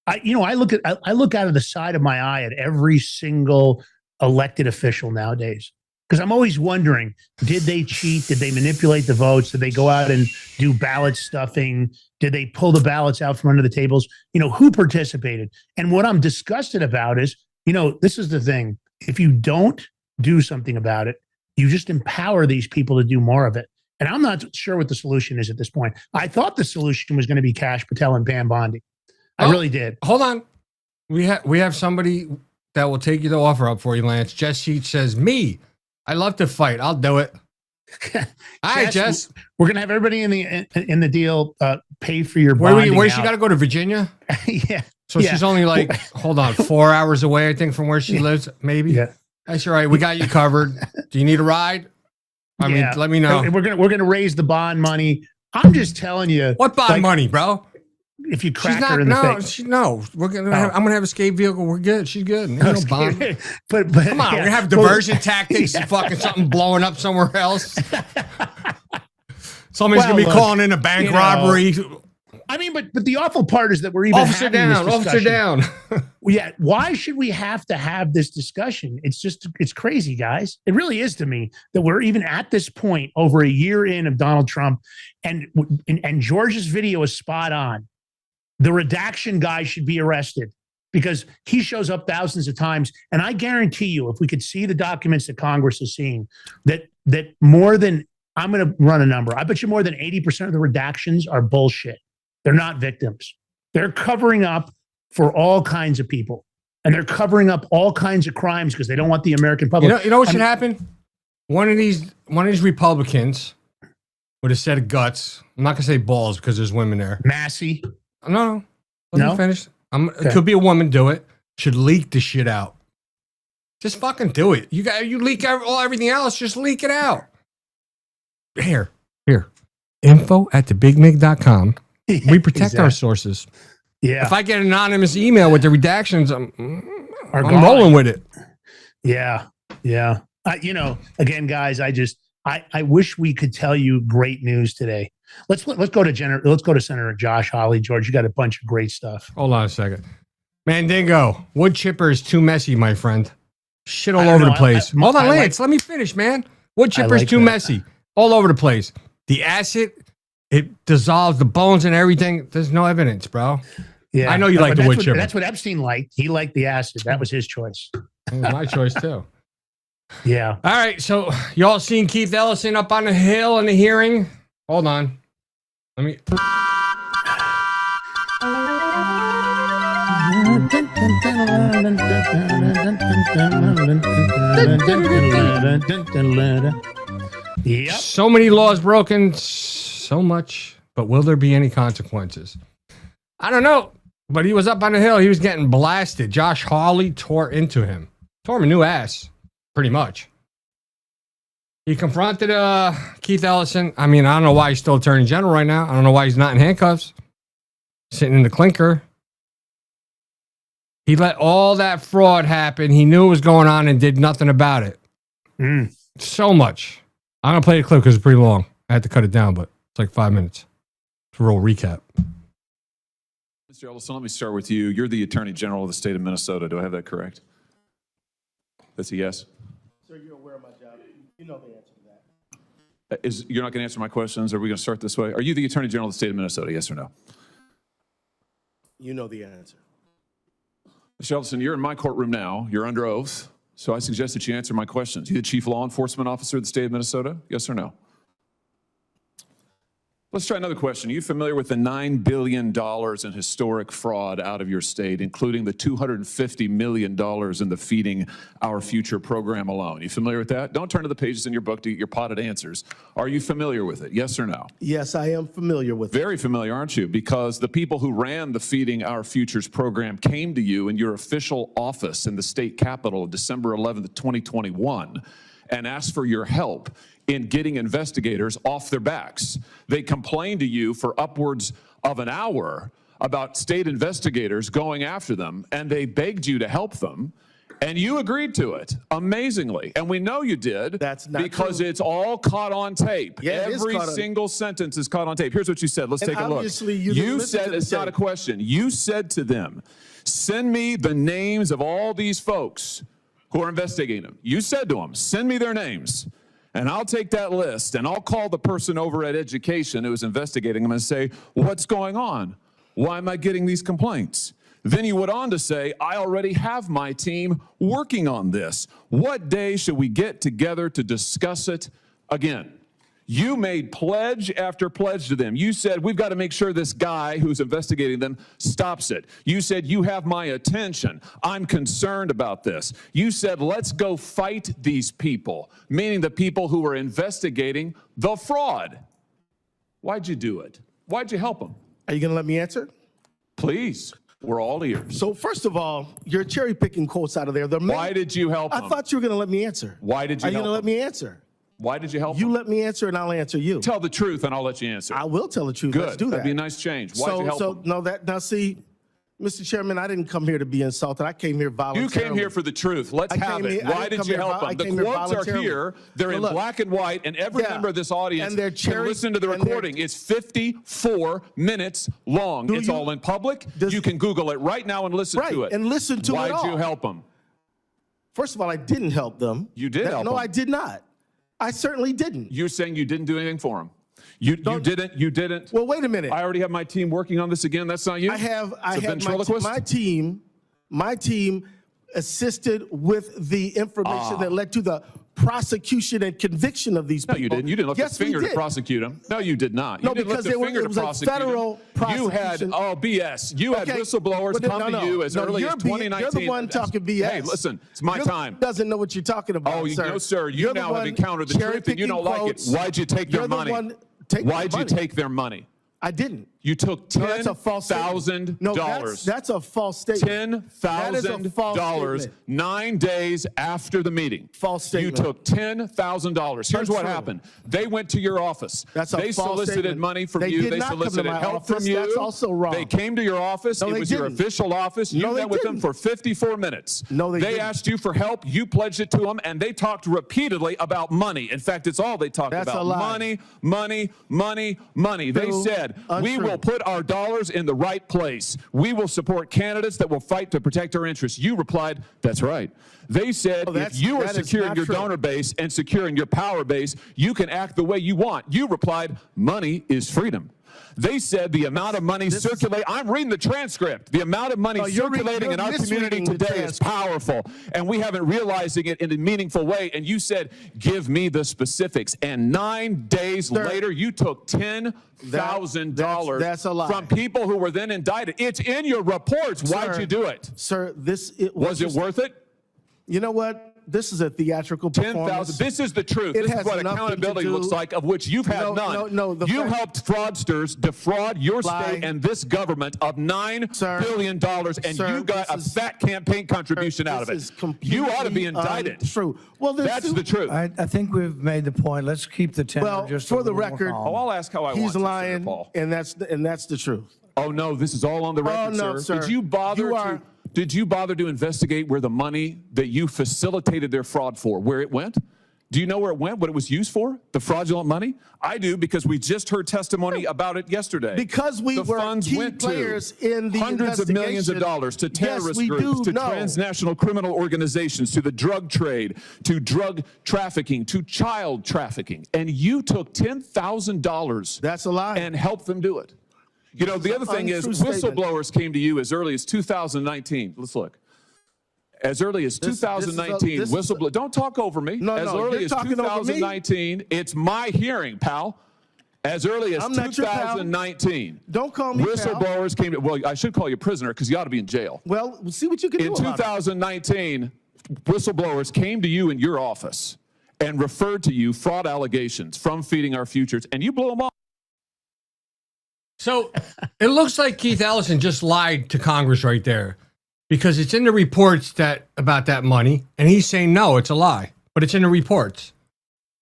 I look out of the side of my eye at every single elected official nowadays, because I'm always wondering, did they cheat? Did they manipulate the votes? Did they go out and do ballot stuffing? Did they pull the ballots out from under the tables? Who participated? And what I'm disgusted about is, this is the thing. If you don't do something about it, you just empower these people to do more of it. And I'm not sure what the solution is at this point. I thought the solution was going to be Kash Patel and Pam Bondi. I really did. Hold on. We have somebody that will take the offer up for you, Lance. Jess Sheets says, me, I love to fight. I'll do it. All right, Jess. We're going to have everybody in the deal pay for your bonding. Where she got to go to Virginia? Yeah. So she's only like, hold on, 4 hours away, I think, from where she lives, maybe? Yeah. That's all right. We got you covered. Do you need a ride? I mean, let me know. We're gonna raise the bond money. I'm just telling you. What bond money, bro? If you crack her in the face. We're gonna. I'm gonna have escape vehicle. We're good. She's good. Ain't no bond. but come on, we're gonna have diversion tactics. Fucking something blowing up somewhere else. Somebody's gonna be calling in a bank robbery. I mean, but the awful part is that we're even officer down. Yeah. Why should we have to have this discussion? It's crazy, guys. It really is to me that we're even at this point over a year in of Donald Trump, and George's video is spot on. The redaction guy should be arrested because he shows up thousands of times. And I guarantee you, if we could see the documents that Congress is seeing, that more than, I'm going to run a number, I bet you more than 80% of the redactions are bullshit. They're not victims. They're covering up for all kinds of people. And they're covering up all kinds of crimes because they don't want the American public. You know what should happen? One of these Republicans with a set of guts. I'm not going to say balls because there's women there. Massey. No. Let me finish. It could be a woman do it. Should leak the shit out. Just fucking do it. You leak everything else. Just leak it out. Here. info@thebigmig.com. We protect our sources. Yeah. If I get an anonymous email with the redactions, I'm rolling with it. Yeah. Again, guys, I wish we could tell you great news today. Let's go to Senator Josh Hawley. George, you got a bunch of great stuff. Hold on a second. Mandingo, wood chipper is too messy, my friend. Shit all over the place. Hold on, Lance. Let me finish, man. Wood chipper is too messy. All over the place. The acid, it dissolves the bones and everything. There's no evidence, bro. Yeah, I know you like the wood chipper. That's what Epstein liked. He liked the acid. That was his choice. It was my choice, too. Yeah. All right. So, y'all seen Keith Ellison up on the Hill in the hearing? Hold on. Let me. Yep. So many laws broken, so much, but will there be any consequences? I don't know, but he was up on the Hill. He was getting blasted. Josh Hawley tore into him. Tore him a new ass, pretty much. He confronted Keith Ellison. I mean, I don't know why he's still Attorney General right now. I don't know why he's not in handcuffs, sitting in the clinker. He let all that fraud happen. He knew it was going on and did nothing about it. So much. I'm going to play the clip because it's pretty long. I had to cut it down, but it's like 5 minutes. It's a real recap. Mr. Ellison, let me start with you. You're the Attorney General of the state of Minnesota. Do I have that correct? That's a yes? Sir, you're aware of my job. You know the answer to that. You're not going to answer my questions? Are we going to start this way? Are you the Attorney General of the state of Minnesota, yes or no? You know the answer. Mr. Ellison, you're in my courtroom now. You're under oath. So I suggest that you answer my questions. You the Chief Law Enforcement Officer of the state of Minnesota, yes or no? Let's try another question. Are you familiar with the $9 billion in historic fraud out of your state, including the $250 million in the Feeding Our Future program alone? You familiar with that? Don't turn to the pages in your book to get your potted answers. Are you familiar with it? Yes or no? Yes, I am familiar with it. Very familiar, aren't you? Because the people who ran the Feeding Our Futures program came to you in your official office in the state capitol December 11th, 2021, and asked for your help in getting investigators off their backs. They complained to you for upwards of an hour about state investigators going after them, and they begged you to help them. And you agreed to it, amazingly. And we know you did. That's not because true. it's all caught on tape. Yeah, it is Every caught on- single sentence is caught on tape. Here's what you said. Let's And take a look. obviously you didn't listen said, to the it's not a tape. question. You said to them, send me the names of all these folks who are investigating them. You said to them, send me their names. And I'll take that list and I'll call the person over at Education who was investigating them and say, what's going on? Why am I getting these complaints? Then you went on to say, I already have my team working on this. What day should we get together to discuss it again? You made pledge after pledge to them. You said, we've got to make sure this guy who's investigating them stops it. You said, you have my attention. I'm concerned about this. You said, let's go fight these people, meaning the people who are investigating the fraud. Why'd you do it? Why'd you help them? Are you going to let me answer? Please. We're all ears. So first of all, you're cherry picking quotes out of there. Why did you help I them? thought you were going to let me answer. Why did you Are you help going to let them? me answer? Why did you help You them? let me answer and I'll answer you. Tell the truth and I'll let you answer. I will tell the truth. Good. Let's do that. That'd be a nice change. Why'd you help them? Now see, Mr. Chairman, I didn't come here to be insulted. I came here voluntarily. You came here for the truth. Let's have it. Why did you help them? The quotes are here. They're in black and white, and every member of this audience can listen to the recording. It's 54 minutes long. It's all in public. You can Google it right now and listen to it. And listen to it all. Why'd you help them? First of all, I didn't help them. You did help them. No, I did not. I certainly didn't. You're saying you didn't do anything for them. You didn't. Well, wait a minute. I already have my team working on this again. That's not you? I have ventriloquist? my team assisted with the information that led to the prosecution and conviction of these people. No, you didn't. You didn't lift Yes, a finger we to did. prosecute them. No, you did not. You No, didn't because lift a finger it to was a prosecute federal them. prosecution. You had, BS. You had whistleblowers come to you as early as 2019. You're the one talking BS. Hey, listen, it's my time. Doesn't know what you're talking about, Oh, sir. no, sir. You You're now the have one encountered the truth and you don't like it. cherry-picking Why'd you take their You're the money? one taking Why'd their you money. take their money? I didn't. You took No, that's a false statement. No, $10,000. that's a false statement. That is a false $10,000 statement. 9 days after the meeting. False statement. You took $10,000. Here's what Untrue. happened. They went to your office. That's a They false solicited statement. money from They you. did They not come to solicited my help office. from you. That's also wrong. They came to your office. No, it they was your didn't. official office. You No, they met with them didn't. for 54 minutes. No, they didn't. asked you for help. You pledged it to them, and they talked repeatedly about money. In fact, it's all they talked That's about. a lie. Money, money, money, money. They True. said, we Untrue. will put our dollars in the right place. We will support candidates that will fight to protect our interests. You replied, that's right. They said, if you are that is securing not your true. donor base and securing your power base, you can act the way you want. You replied, money is freedom. They said the amount of money circulating, I'm reading the transcript, the amount of money circulating in our community misreading the today is powerful, and we haven't realizing it in a meaningful way. And you said, give me the specifics. And 9 days later, you took $10,000 That's a lie. from people who were then indicted. It's in your reports. Why'd you do it? Sir, Was it worth it? You know what? This is a theatrical performance. 10,000. This is the truth. It This is has what nothing to accountability do- looks like, of which you've had none. No, you helped fraudsters defraud your Lie. state and this government of $9 billion, and Sir, you got a this is- fat campaign contribution out of This is it. completely You ought to be indicted. untrue. Well, then That's the truth. I think we've made the point. Let's keep the tenor Well, just for a the little more record, calm. Oh, I'll ask how I want he's to, lying, Senator Paul. and that's the truth. Oh, no, this is all on the record, no, sir. Did you bother You are- to... Did you bother to investigate where the money that you facilitated their fraud for, where it went? Do you know where it went, what it was used for, the fraudulent money? I do, because we just heard testimony about it yesterday. Because we the were funds key went players to in the hundreds of millions of dollars to terrorist groups, to transnational criminal organizations, to the drug trade, to drug trafficking, to child trafficking. And you took $10,000 That's a lie. and helped them do it. You know, the other thing is, untrue statement. whistleblowers came to you as early as 2019. Let's look. As early as 2019, whistleblower. Don't talk over me. No, as no, early you're as talking over me. 2019, it's my hearing, pal. As early as I'm not your pal. 2019, Don't call me pal. whistleblowers came to. Well, I should call you prisoner because you ought to be in jail. Well, we'll see what you can In do about it. 2019, whistleblowers came to you in your office and referred to you fraud allegations from Feeding Our Futures, and you blew them off. So it looks like Keith Ellison just lied to Congress right there, because it's in the reports that about that money, and he's saying no, it's a lie, but it's in the reports.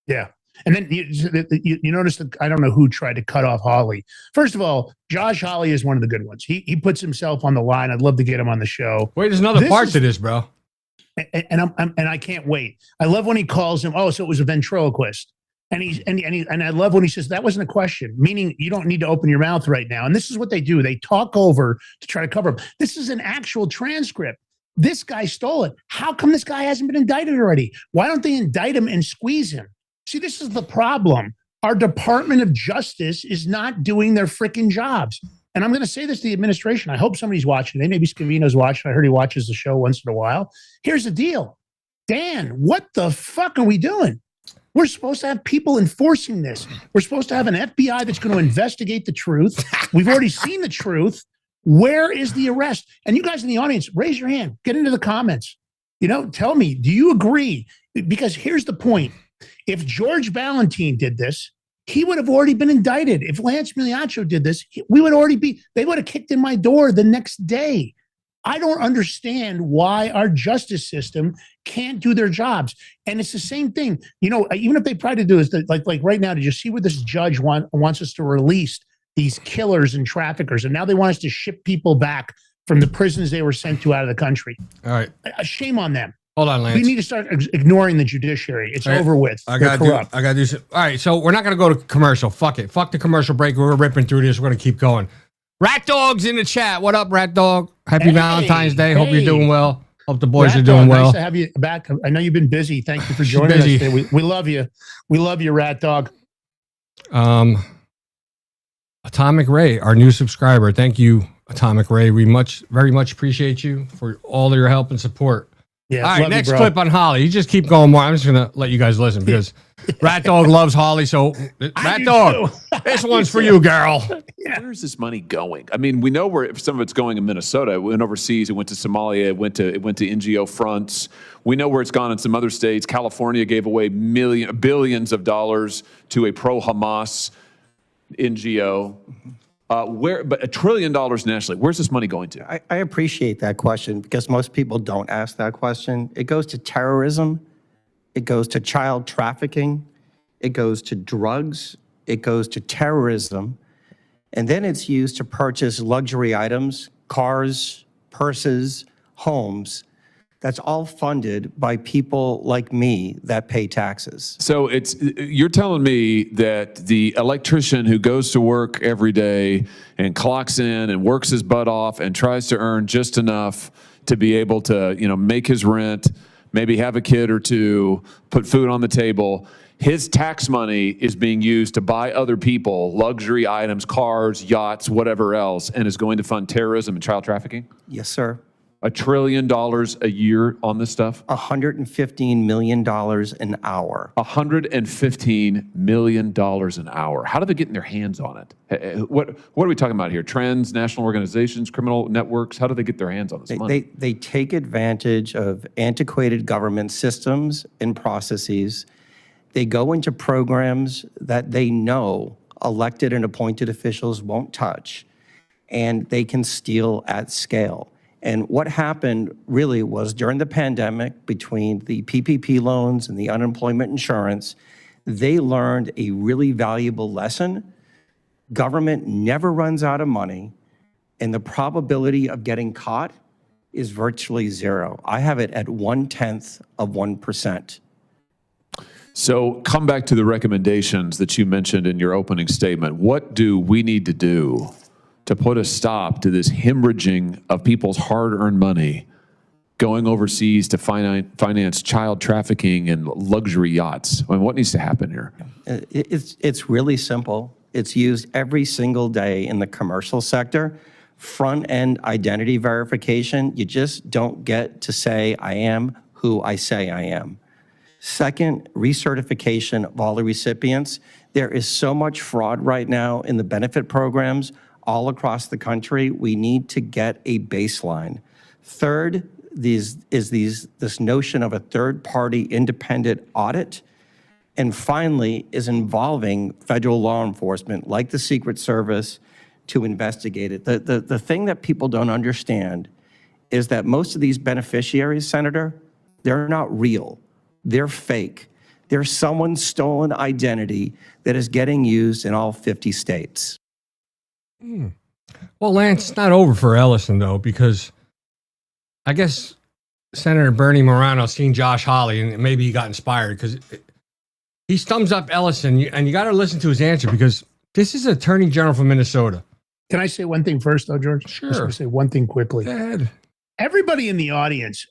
Yeah. And then you notice that I don't know who tried to cut off Hawley. First of all, Josh Hawley is one of the good ones. He puts himself on the line. I'd love to get him on the show. Wait, there's another part to this, bro. and I can't wait. I love when he calls him. Oh, so it was a ventriloquist. And I love when he says that wasn't a question, meaning you don't need to open your mouth right now. And this is what they do. They talk over to try to cover up. This is an actual transcript. This guy stole it. How come this guy hasn't been indicted already? Why don't they indict him and squeeze him? See, this is the problem. Our Department of Justice is not doing their freaking jobs. And I'm going to say this to the administration. I hope somebody's watching. Maybe Scavino's watching. I heard he watches the show once in a while. Here's the deal. Dan, what the fuck are we doing? We're supposed to have people enforcing this. We're supposed to have an FBI that's going to investigate the truth. We've already seen the truth. Where is the arrest? And you guys in the audience, raise your hand. Get into the comments. Tell me, do you agree? Because here's the point. If George Valentine did this, he would have already been indicted. If Lance Migliaccio did this, they would have kicked in my door the next day. I don't understand why our justice system can't do their jobs. And it's the same thing. Even if they try to do this, like right now, did you see where this judge wants us to release these killers and traffickers? And now they want us to ship people back from the prisons they were sent to out of the country. All right. Shame on them. Hold on, Lance. We need to start ignoring the judiciary. It's over with. I gotta do some. All right, so we're not gonna go to commercial. Fuck it. Fuck the commercial break. We're ripping through this. We're gonna keep going. Rat Dog's in the chat. What up, Rat Dog? Happy Valentine's Day. Hope you're doing well. Hope the boys are doing well. Nice to have you back. I know you've been busy. Thank you for joining us today. We love you. We love you, Rat Dog. Atomic Ray, our new subscriber. Thank you, Atomic Ray. We very much appreciate you for all of your help and support. Yeah, all right, next clip on Holly. You just keep going more. I'm just going to let you guys listen because Rat Dog loves Holly. So, Rat Dog, this one's for you, girl. Yeah. Where's this money going? I mean, we know where some of it's going in Minnesota. It went overseas. It went to Somalia. It went to NGO fronts. We know where it's gone in some other states. California gave away billions of dollars to a pro-Hamas NGO. But $1 trillion nationally, where's this money going to? I appreciate that question because most people don't ask that question. It goes to terrorism. It goes to child trafficking. It goes to drugs. It goes to terrorism. And then it's used to purchase luxury items, cars, purses, homes. That's all funded by people like me that pay taxes. So you're telling me that the electrician who goes to work every day and clocks in and works his butt off and tries to earn just enough to be able to, make his rent, maybe have a kid or two, put food on the table, his tax money is being used to buy other people luxury items, cars, yachts, whatever else, and is going to fund terrorism and child trafficking? Yes, sir. $1 trillion a year on this stuff? $115 million an hour. $115 million an hour. How do they get in their hands on it? What are we talking about here? Trends, national organizations, criminal networks? How do they get their hands on this money? They take advantage of antiquated government systems and processes. They go into programs that they know elected and appointed officials won't touch, and they can steal at scale. And what happened really was during the pandemic, between the PPP loans and the unemployment insurance, they learned a really valuable lesson. Government never runs out of money, and the probability of getting caught is virtually zero. I have it at 0.1%. So come back to the recommendations that you mentioned in your opening statement. What do we need to do to put a stop to this hemorrhaging of people's hard-earned money going overseas to finance child trafficking and luxury yachts? I mean, what needs to happen here? It's really simple. It's used every single day in the commercial sector. Front-end identity verification, you just don't get to say, I am who I say I am. Second, recertification of all the recipients. There is so much fraud right now in the benefit programs all across the country. We need to get a baseline. Third, this notion of a third-party independent audit. And finally, is involving federal law enforcement, like the Secret Service, to investigate it. The thing that people don't understand is that most of these beneficiaries, Senator, they're not real. They're fake. They're someone's stolen identity that is getting used in all 50 states. Well, Lance, it's not over for Ellison, though, because I guess Senator Bernie Morano seen Josh Hawley and maybe he got inspired because he thumbs up Ellison, and you got to listen to his answer because this is Attorney General from Minnesota. Can I say one thing first, though, George? Sure. I'm just going to say one thing quickly. Go ahead. Everybody in the audience,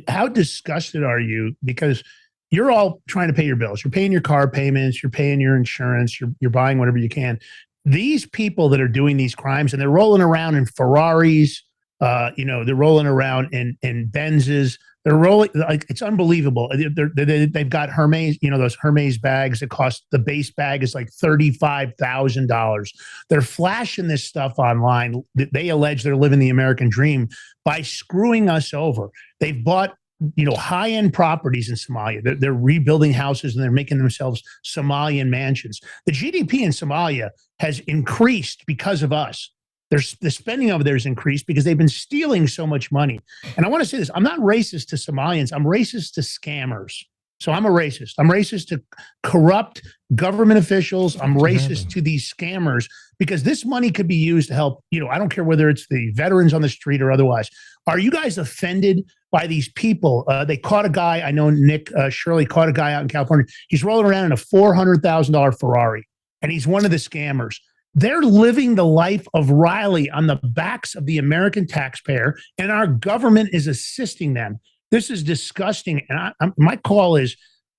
how disgusted are you? Because you're all trying to pay your bills. You're paying your car payments. You're paying your insurance. You're buying whatever you can. These people that are doing these crimes, and they're rolling around in Ferraris, they're rolling around in Benzes. They're rolling like it's unbelievable. They've got Hermes, those Hermes bags that cost, the base bag is like $35,000. They're flashing this stuff online. They allege they're living the American dream by screwing us over. They've bought high-end properties in Somalia. They're rebuilding houses and they're making themselves Somalian mansions. The GDP in Somalia has increased because of us. The spending over there has increased because they've been stealing so much money. And I want to say this, I'm not racist to Somalians. I'm racist to scammers. So I'm a racist. I'm racist to corrupt government officials. I'm racist to these scammers because this money could be used to help, I don't care whether it's the veterans on the street or otherwise. Are you guys offended by these people? They caught a guy, I know Nick Shirley caught a guy out in California. He's rolling around in a $400,000 Ferrari, and he's one of the scammers. They're living the life of Riley on the backs of the American taxpayer, and our government is assisting them. This is disgusting. And my call is,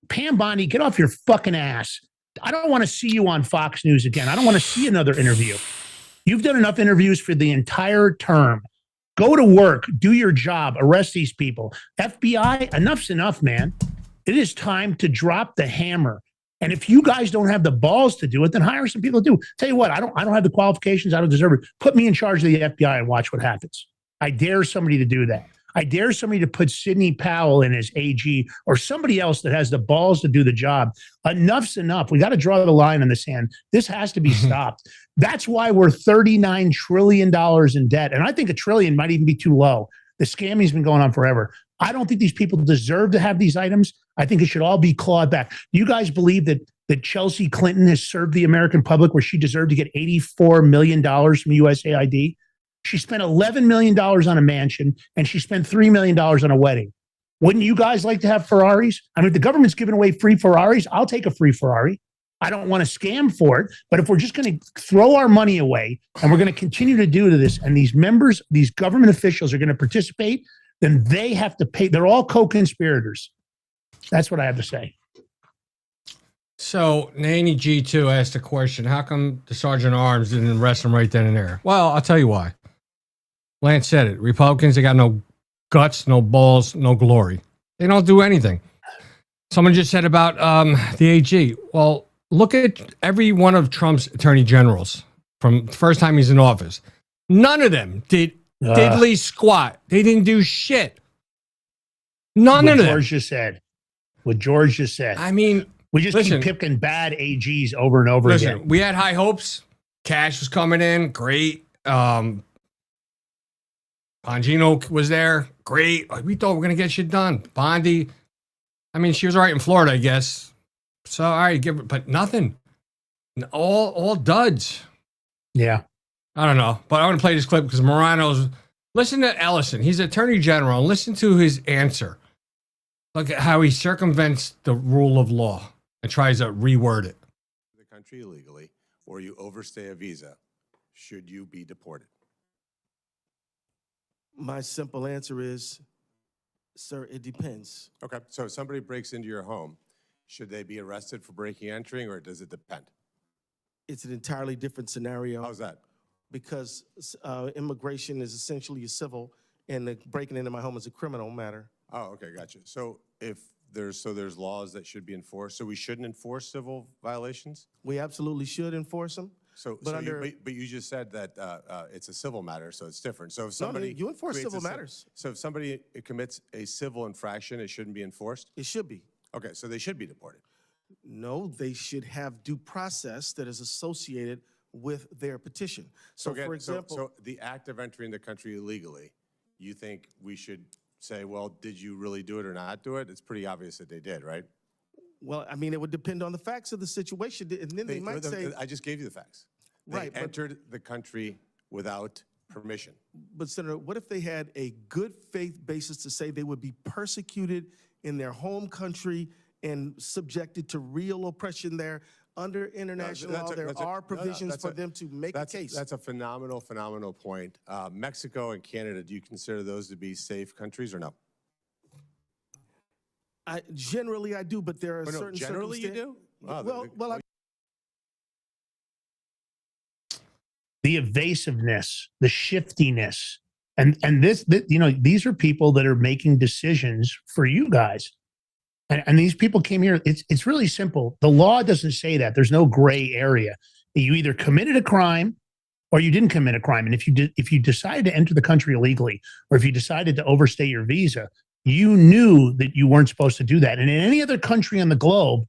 Pam Bondi, get off your fucking ass. I don't want to see you on Fox News again. I don't want to see another interview. You've done enough interviews for the entire term. Go to work, do your job, arrest these people. FBI, enough's enough, man. It is time to drop the hammer. And if you guys don't have the balls to do it, then hire some people to do. Tell you what, I don't have the qualifications. I don't deserve it. Put me in charge of the FBI and watch what happens. I dare somebody to do that. I dare somebody to put Sidney Powell in as AG or somebody else that has the balls to do the job. Enough's enough. We got to draw the line in the sand. This has to be stopped. That's why we're $39 trillion in debt. And I think $1 trillion might even be too low. The scamming's been going on forever. I don't think these people deserve to have these items. I think it should all be clawed back. You guys believe that Chelsea Clinton has served the American public where she deserved to get $84 million from USAID? She spent $11 million on a mansion, and she spent $3 million on a wedding. Wouldn't you guys like to have Ferraris? I mean, if the government's giving away free Ferraris, I'll take a free Ferrari. I don't want to scam for it, but if we're just going to throw our money away and we're going to continue to do this, and these members, these government officials are going to participate, then they have to pay. They're all co-conspirators. That's what I have to say. So Nanny G2 asked a question. How come the Sergeant at Arms didn't arrest him right then and there? Well, I'll tell you why. Lance said it. Republicans, they got no guts, no balls, no glory. They don't do anything. Someone just said about the AG. Well, look at every one of Trump's attorney generals from the first time he's in office. None of them did diddly squat. They didn't do shit. None of them. What George just said. I mean, we just keep picking bad AGs over and over again. We had high hopes. Cash was coming in. Great. Bongino was there. Great. We thought we were going to get shit done. Bondi. I mean, she was all right in Florida, I guess. So, all right, but nothing. All duds. Yeah. I don't know. But I want to play this clip because Morano's. Listen to Ellison. He's Attorney General. Listen to his answer. Look at how he circumvents the rule of law and tries to reword it. The country illegally, or you overstay a visa, should you be deported? My simple answer is, sir, it depends. Okay, so if somebody breaks into your home, should they be arrested for breaking and entering, or does it depend? It's an entirely different scenario. How's that? Because immigration is essentially a civil, and breaking into my home is a criminal matter. Oh, okay, gotcha. So if there's laws that should be enforced, so we shouldn't enforce civil violations? We absolutely should enforce them. But you just said that it's a civil matter, so it's different. So if somebody you enforce civil matters. So if somebody commits a civil infraction, it shouldn't be enforced? It should be. Okay, so they should be deported. No, they should have due process that is associated with their petition. So okay, for example, so the act of entering the country illegally, you think we should say, well, did you really do it or not do it? It's pretty obvious that they did, right? Well, I mean, it would depend on the facts of the situation, and then they might say, I just gave you the facts. Right, They entered the country without permission. But Senator, what if they had a good faith basis to say they would be persecuted in their home country and subjected to real oppression there? Under international law, there are provisions for them to make a case. That's a phenomenal point. Mexico and Canada, do you consider those to be safe countries or no? Generally, I do, but there are certain generally you do? The evasiveness, the shiftiness, and this, these are people that are making decisions for you guys. And these people came here. It's really simple. The law doesn't say that. There's no gray area. You either committed a crime or you didn't commit a crime. And if you decided to enter the country illegally, or if you decided to overstay your visa, you knew that you weren't supposed to do that. And in any other country on the globe,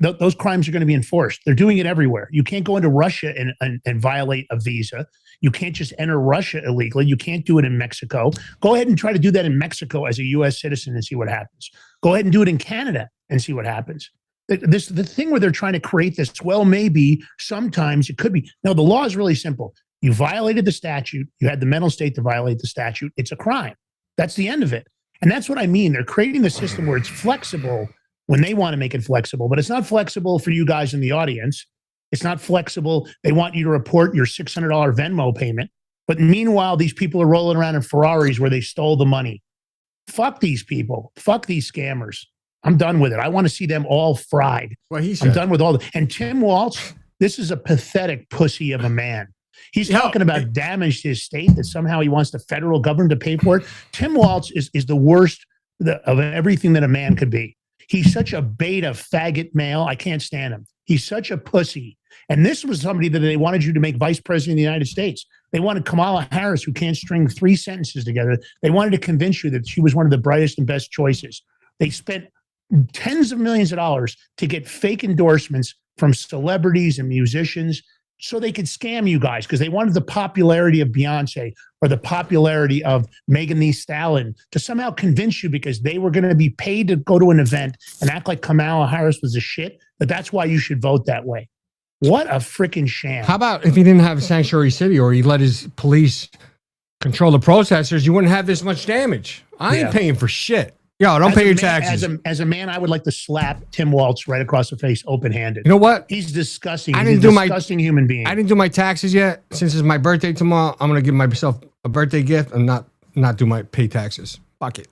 those crimes are going to be enforced. They're doing it everywhere. You can't go into Russia and violate a visa. You can't just enter Russia illegally. You can't do it in Mexico. Go ahead and try to do that in Mexico as a U.S. citizen and see what happens. Go ahead and do it in Canada and see what happens. The thing where they're trying to create this, well, maybe, sometimes it could be. No, the law is really simple. You violated the statute. You had the mental state to violate the statute. It's a crime. That's the end of it. And that's what I mean. They're creating the system where it's flexible when they want to make it flexible, but it's not flexible for you guys in the audience. It's not flexible. They want you to report your $600 Venmo payment. But meanwhile, these people are rolling around in Ferraris where they stole the money. Fuck these people. Fuck these scammers. I'm done with it. I want to see them all fried. Well, he said. I'm done with all the. And Tim Walz, this is a pathetic pussy of a man. He's talking about damage to his state, that somehow he wants the federal government to pay for it. Tim Walz is the worst of everything that a man could be. He's such a beta faggot male. I can't stand him. He's such a pussy. And this was somebody that they wanted you to make vice president of the United States. They wanted Kamala Harris, who can't string 3 sentences together. They wanted to convince you that she was one of the brightest and best choices. They spent tens of millions of dollars to get fake endorsements from celebrities and musicians so they could scam you guys, because they wanted the popularity of Beyonce or the popularity of Megan Thee Stallion to somehow convince you, because they were going to be paid to go to an event and act like Kamala Harris was a shit, that that's why you should vote that way. What a freaking sham. How about if he didn't have a sanctuary city, or he let his police control the protesters, you wouldn't have this much damage. I ain't paying for shit. Yo, don't pay your taxes. As a man, I would like to slap Tim Walz right across the face, open-handed. You know what? He's disgusting. He's a disgusting human being. I didn't do my taxes yet. Since it's my birthday tomorrow, I'm going to give myself a birthday gift and not do my pay taxes. Fuck it.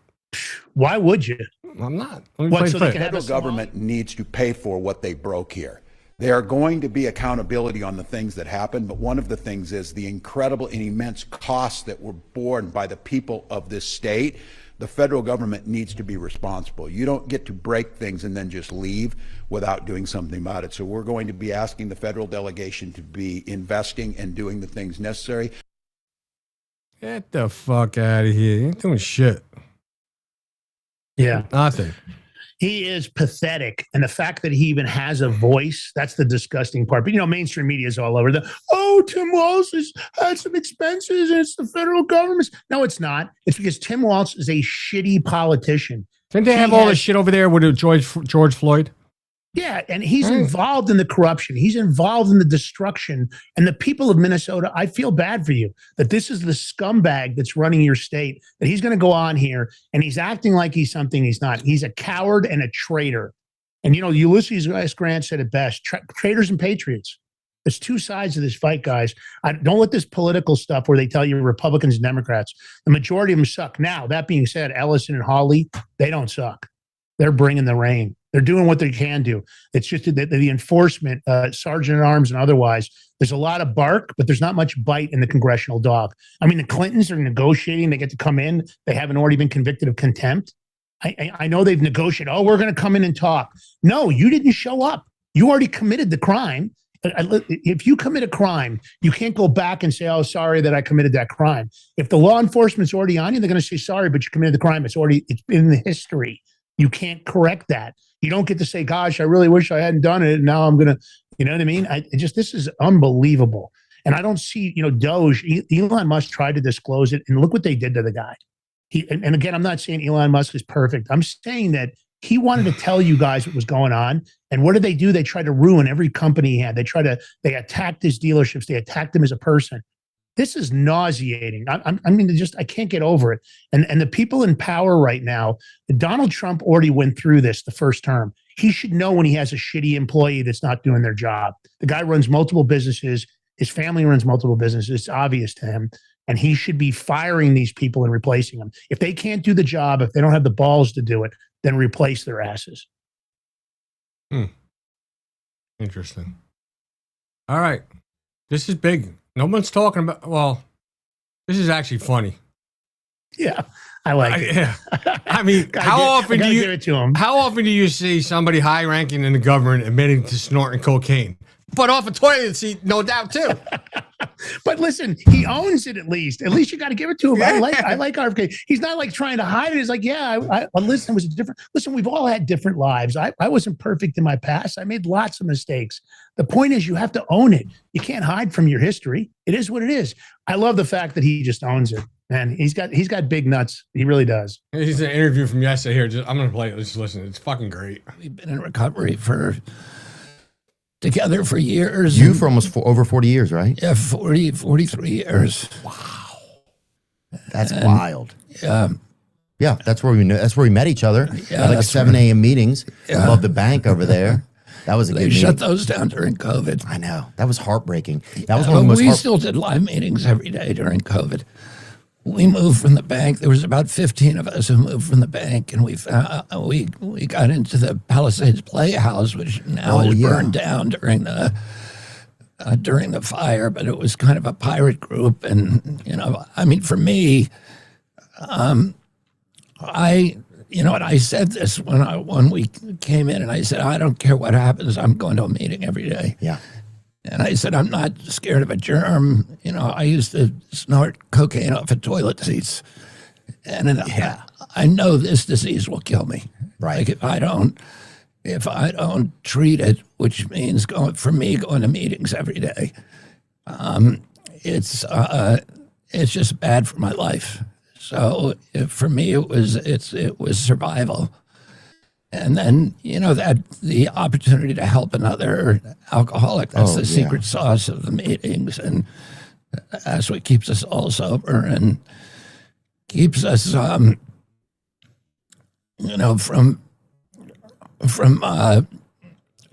Why would you? I'm not. The federal government needs to pay for what they broke here. There are going to be accountability on the things that happen, but one of the things is the incredible and immense costs that were borne by the people of this state. The federal government needs to be responsible. You don't get to break things and then just leave without doing something about it. So we're going to be asking the federal delegation to be investing and doing the things necessary. Get the fuck out of here. You ain't doing shit. Yeah. Nothing. He is pathetic. And the fact that he even has a voice, that's the disgusting part. But, mainstream media is all over Tim Walz has had some expenses and it's the federal government. No, it's not. It's because Tim Walz is a shitty politician. Didn't they have all this shit over there with George Floyd? Yeah, and he's involved in the corruption. He's involved in the destruction. And the people of Minnesota, I feel bad for you, that this is the scumbag that's running your state, that he's going to go on here and he's acting like he's something he's not. He's a coward and a traitor. And, Ulysses S. Grant said it best, traitors and patriots. There's two sides of this fight, guys. Don't let this political stuff where they tell you Republicans and Democrats, the majority of them suck. Now, that being said, Ellison and Hawley, they don't suck. They're bringing the rain. They're doing what they can do. It's just that the enforcement, sergeant at arms and otherwise, there's a lot of bark, but there's not much bite in the congressional dog. I mean, the Clintons are negotiating. They get to come in. They haven't already been convicted of contempt. I know they've negotiated. Oh, we're going to come in and talk. No, you didn't show up. You already committed the crime. If you commit a crime, you can't go back and say, oh, sorry that I committed that crime. If the law enforcement's already on you, they're going to say, sorry, but you committed the crime. It's in the history. You can't correct that. You don't get to say, gosh, I really wish I hadn't done it. And now I'm going to, you know what I mean? This is unbelievable. And I don't see, Doge, Elon Musk tried to disclose it. And look what they did to the guy. And again, I'm not saying Elon Musk is perfect. I'm saying that he wanted to tell you guys what was going on. And what did they do? They tried to ruin every company he had. They attacked his dealerships. They attacked him as a person. This is nauseating. I mean, I can't get over it. And the people in power right now, Donald Trump already went through this the first term. He should know when he has a shitty employee that's not doing their job. The guy runs multiple businesses. His family runs multiple businesses. It's obvious to him. And he should be firing these people and replacing them. If they can't do the job, if they don't have the balls to do it, then replace their asses. Interesting. All right. This is big. No one's talking about, well, this is actually funny. Yeah, I like it. Yeah. I mean, how often do you see somebody high ranking in the government admitting to snorting cocaine? But off a toilet seat, no doubt too. But listen, he owns it at least. At least you got to give it to him. I like RFK. He's not like trying to hide it. He's like, yeah, listen, it was a different. Listen, we've all had different lives. I wasn't perfect in my past. I made lots of mistakes. The point is, you have to own it. You can't hide from your history. It is what it is. I love the fact that he just owns it. Man, he's got big nuts. He really does. He's an interview from yesterday here. I'm gonna play it. Just listen. It's fucking great. We've been in recovery together for years. You for almost over 40 years, right? Yeah, 43 years. Wow. That's wild. Yeah, that's where we met each other. Yeah, at like 7 a.m. meetings above the bank over there. That was a good They meeting. shut those down during COVID. I know. That was heartbreaking. That was one of the most We still did live meetings every day during COVID. We moved from the bank. There was about 15 of us who moved from the bank, and we got into the Palisades Playhouse, which now is burned down during the fire. But it was kind of a pirate group, and I mean, for me, I said this when we came in, and I said, I don't care what happens, I'm going to a meeting every day. Yeah. And I said, I'm not scared of a germ. I used to snort cocaine off of toilet seats. And I know this disease will kill me. Right. Like if I don't treat it, which means going to meetings every day, it's just bad for my life. So for me, it was survival. And then, that the opportunity to help another alcoholic, that's the secret sauce of the meetings. And that's what keeps us all sober and keeps us, from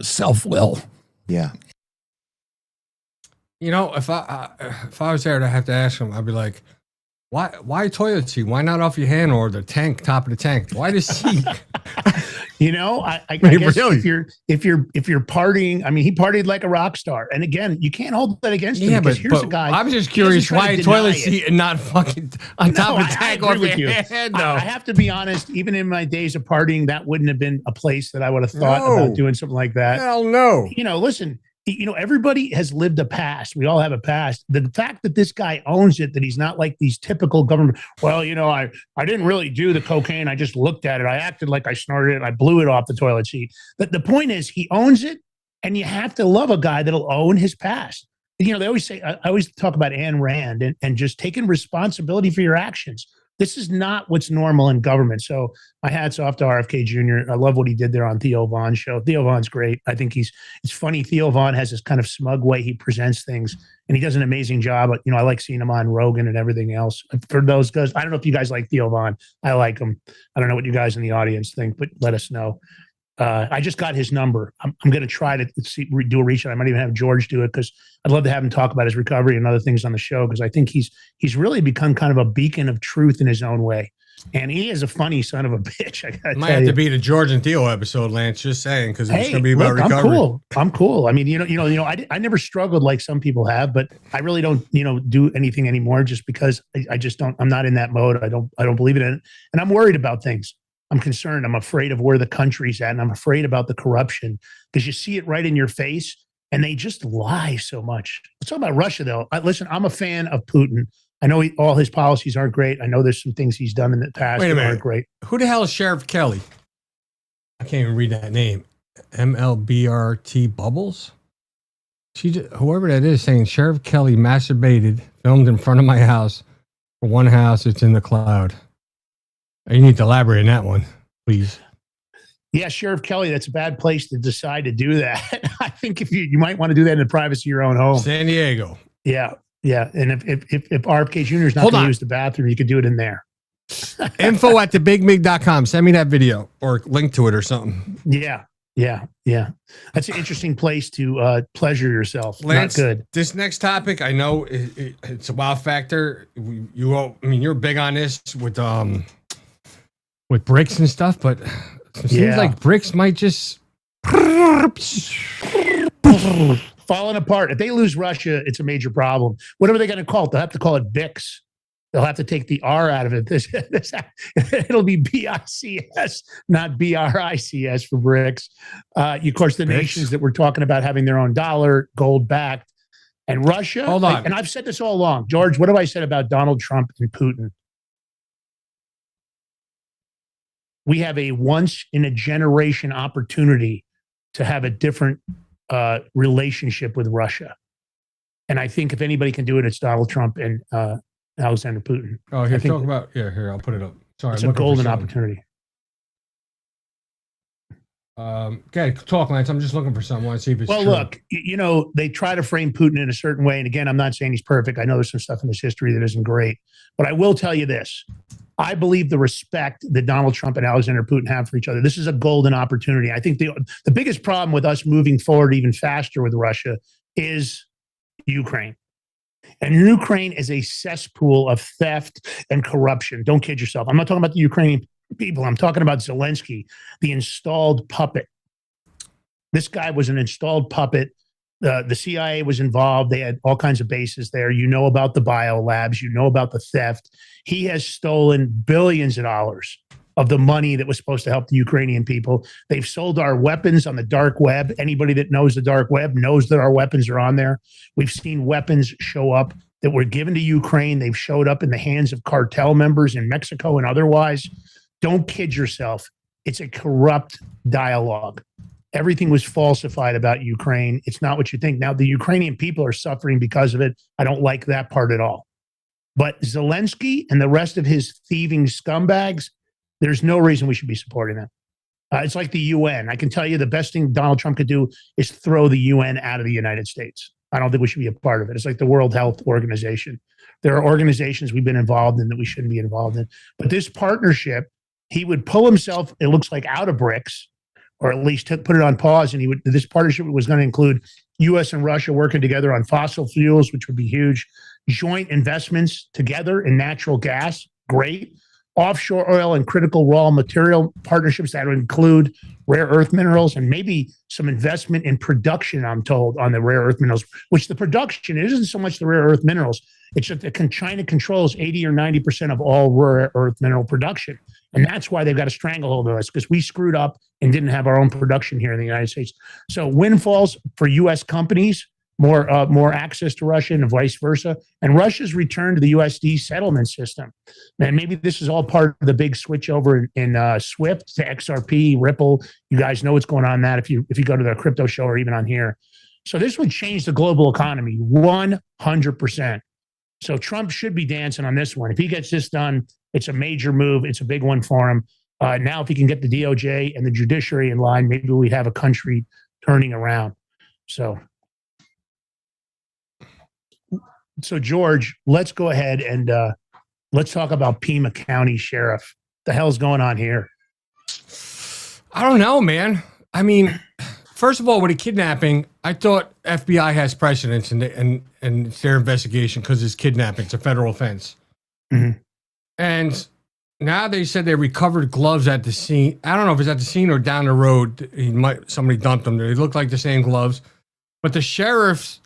self-will. Yeah. If I was there, I'd have to ask him, I'd be like, why toilet seat? Why not off your hand or the tank, top of the tank? Why the seat? I guess really? if you're partying, I mean, he partied like a rock star. And again, you can't hold that against him because here's a guy. I'm just curious why a toilet seat and not fucking on top of the tank off your head, though. I have to be honest, even in my days of partying, that wouldn't have been a place that I would have thought about doing something like that. Hell no. Listen, everybody has lived a past. We all have a past. The fact that this guy owns it, that he's not like these typical government, well, I didn't really do the cocaine. I just looked at it. I acted like I snorted it and I blew it off the toilet seat. But the point is he owns it, and you have to love a guy that'll own his past. They always say, I always talk about Ayn Rand and just taking responsibility for your actions. This is not what's normal in government. So my hat's off to RFK Jr. I love what he did there on Theo Vaughn's show. Theo Vaughn's great. I think it's funny. Theo Vaughn has this kind of smug way he presents things, and he does an amazing job. I like seeing him on Rogan and everything else. For those guys, I don't know if you guys like Theo Vaughn. I like him. I don't know what you guys in the audience think, but let us know. I just got his number. I'm going to try to do a reach out. I might even have George do it because I'd love to have him talk about his recovery and other things on the show, because I think he's really become kind of a beacon of truth in his own way. And he is a funny son of a bitch. I gotta might have to be the George and Theo episode, Lance. Just saying, because it's going to be about recovery. I'm cool. I mean, I never struggled like some people have, but I really don't, do anything anymore just because I just don't. I'm not in that mode. I don't believe in it, and I'm worried about things. I'm concerned. I'm afraid of where the country's at, and I'm afraid about the corruption because you see it right in your face, and they just lie so much. Let's talk about Russia, though. Listen, I'm a fan of Putin. I know all his policies aren't great. I know there's some things he's done in the past that aren't great. Who the hell is Sheriff Kelly? I can't even read that name. MLBRT Bubbles? Whoever that is saying Sheriff Kelly masturbated, filmed in front of my house for one house. It's in the cloud. You need to elaborate on that one, please. Yeah, Sheriff Kelly, that's a bad place to decide to do that. I think if you might want to do that in the privacy of your own home. San Diego. Yeah. Yeah, and if RFK Jr. is not Hold going on. to use the bathroom, you could do it in there. info@thebigmig.com. Send me that video or link to it or something. Yeah. That's an interesting place to pleasure yourself. Lance, Not good. this next topic, I know it's a wow factor. You're big on this with bricks and stuff, but it seems like bricks might just falling apart. If they lose Russia, it's a major problem. What are they going to call it? They'll have to call it BICS. They'll have to take the R out of it. It'll be BICS, not BRICS for BRICS. Of course, the nations that we're talking about having their own dollar, gold backed, and Russia. Hold on. And I've said this all along. George, what have I said about Donald Trump and Putin? We have a once in a generation opportunity to have a different relationship with Russia. And I think if anybody can do it, it's Donald Trump and Alexander Putin. Oh, here, talk about, here, I'll put it up. Sorry. It's a golden opportunity. Okay, talk, Lance. I'm just looking for something. I want to see if it's well, true. look, they try to frame Putin in a certain way. And again, I'm not saying he's perfect. I know there's some stuff in his history that isn't great. But I will tell you this. I believe the respect that Donald Trump and Alexander Putin have for each other. This is a golden opportunity. I think the biggest problem with us moving forward even faster with Russia is Ukraine. And Ukraine is a cesspool of theft and corruption. Don't kid yourself. I'm not talking about the Ukrainian people. I'm talking about Zelensky, the installed puppet. This guy was an installed puppet. The CIA was involved. They had all kinds of bases there. You know about the biolabs. You know about the theft. He has stolen billions of dollars of the money that was supposed to help the Ukrainian people. They've sold our weapons on the dark web. Anybody that knows the dark web knows that our weapons are on there. We've seen weapons show up that were given to Ukraine. They've showed up in the hands of cartel members in Mexico and otherwise. Don't kid yourself. It's a corrupt dialogue. Everything was falsified about Ukraine. It's not what you think. Now, the Ukrainian people are suffering because of it. I don't like that part at all. But Zelensky and the rest of his thieving scumbags, there's no reason we should be supporting them. It's like the UN. I can tell you the best thing Donald Trump could do is throw the UN out of the United States. I don't think we should be a part of it. It's like the World Health Organization. There are organizations we've been involved in that we shouldn't be involved in. But this partnership, he would pull himself, it looks like, out of BRICS, or at least put it on pause. And this partnership was going to include U.S. and Russia working together on fossil fuels, which would be huge. Joint investments together in natural gas, great. Offshore oil and critical raw material partnerships that would include rare earth minerals and maybe some investment in production, I'm told, on the rare earth minerals, which the production isn't so much the rare earth minerals. It's that China controls 80 or 90% of all rare earth mineral production. And that's why they've got a stranglehold on us, because we screwed up and didn't have our own production here in the United States. So windfalls for U.S. companies, more access to Russia and vice versa, and Russia's return to the USD settlement system. And maybe this is all part of the big switch over in SWIFT to XRP, Ripple. You guys know what's going on in that if you go to the crypto show or even on here. So this would change the global economy 100%. So Trump should be dancing on this one. If he gets this done, it's a major move. It's a big one for him. Now, if he can get the DOJ and the judiciary in line, maybe we have a country turning around. So George, let's go ahead and let's talk about Pima County Sheriff. The hell's going on here? I don't know, man. I mean, first of all, with a kidnapping, I thought FBI has precedence and it's their investigation because it's kidnapping. It's a federal offense. Mm-hmm. And now they said they recovered gloves at the scene. I don't know if it's at the scene or down the road. Somebody dumped them. They look like the same gloves. But the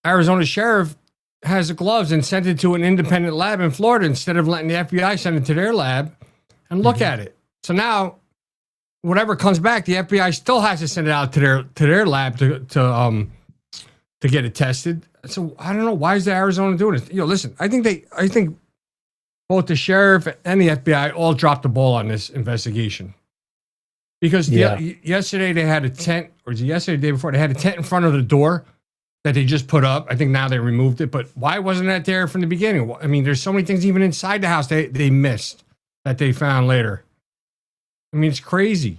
Arizona sheriff has the gloves and sent it to an independent lab in Florida instead of letting the FBI send it to their lab and look at it. So now, whatever comes back, the FBI still has to send it out to their lab to get it tested. So I don't know, why is the Arizona doing it? Listen, I think both the sheriff and the FBI all dropped the ball on this investigation. Because yesterday they had a tent, or was it yesterday or the day before, they had a tent in front of the door that they just put up. I think now they removed it, but why wasn't that there from the beginning? I mean, there's so many things even inside the house they missed that they found later. I mean, it's crazy.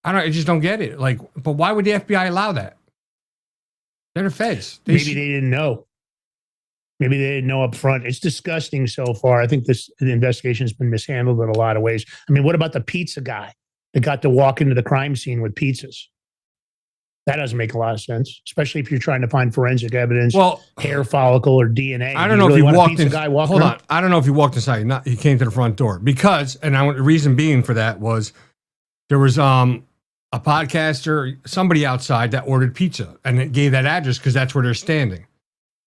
I just don't get it. But why would the FBI allow that? They're the feds. Maybe they didn't know. Maybe they didn't know up front. It's disgusting so far. I think the investigation has been mishandled in a lot of ways. I mean, what about the pizza guy that got to walk into the crime scene with pizzas? That doesn't make a lot of sense, especially if you're trying to find forensic evidence, hair follow or DNA. I don't know if he walked in. Hold on. I don't know if he walked inside. He came to the front door because, and the reason being for that was there was a podcaster, somebody outside that ordered pizza and it gave that address because that's where they're standing.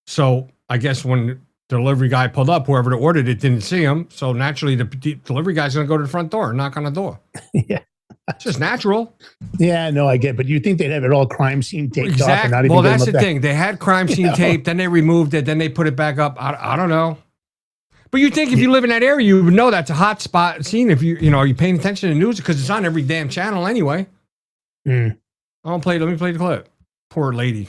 So I guess when the delivery guy pulled up, whoever ordered it didn't see him. So naturally, the delivery guy's going to go to the front door and knock on the door. Yeah. It's just natural. Yeah, no, I get, but you think they'd have it all crime scene taped off and not even well, that's the thing. They had crime scene tape, then they removed it, then they put it back up. I don't know. But you think if you live in that area, you would know that's a hot spot scene. If you know, are you paying attention to the news because it's on every damn channel anyway. Mm. Let me play the clip. Poor lady.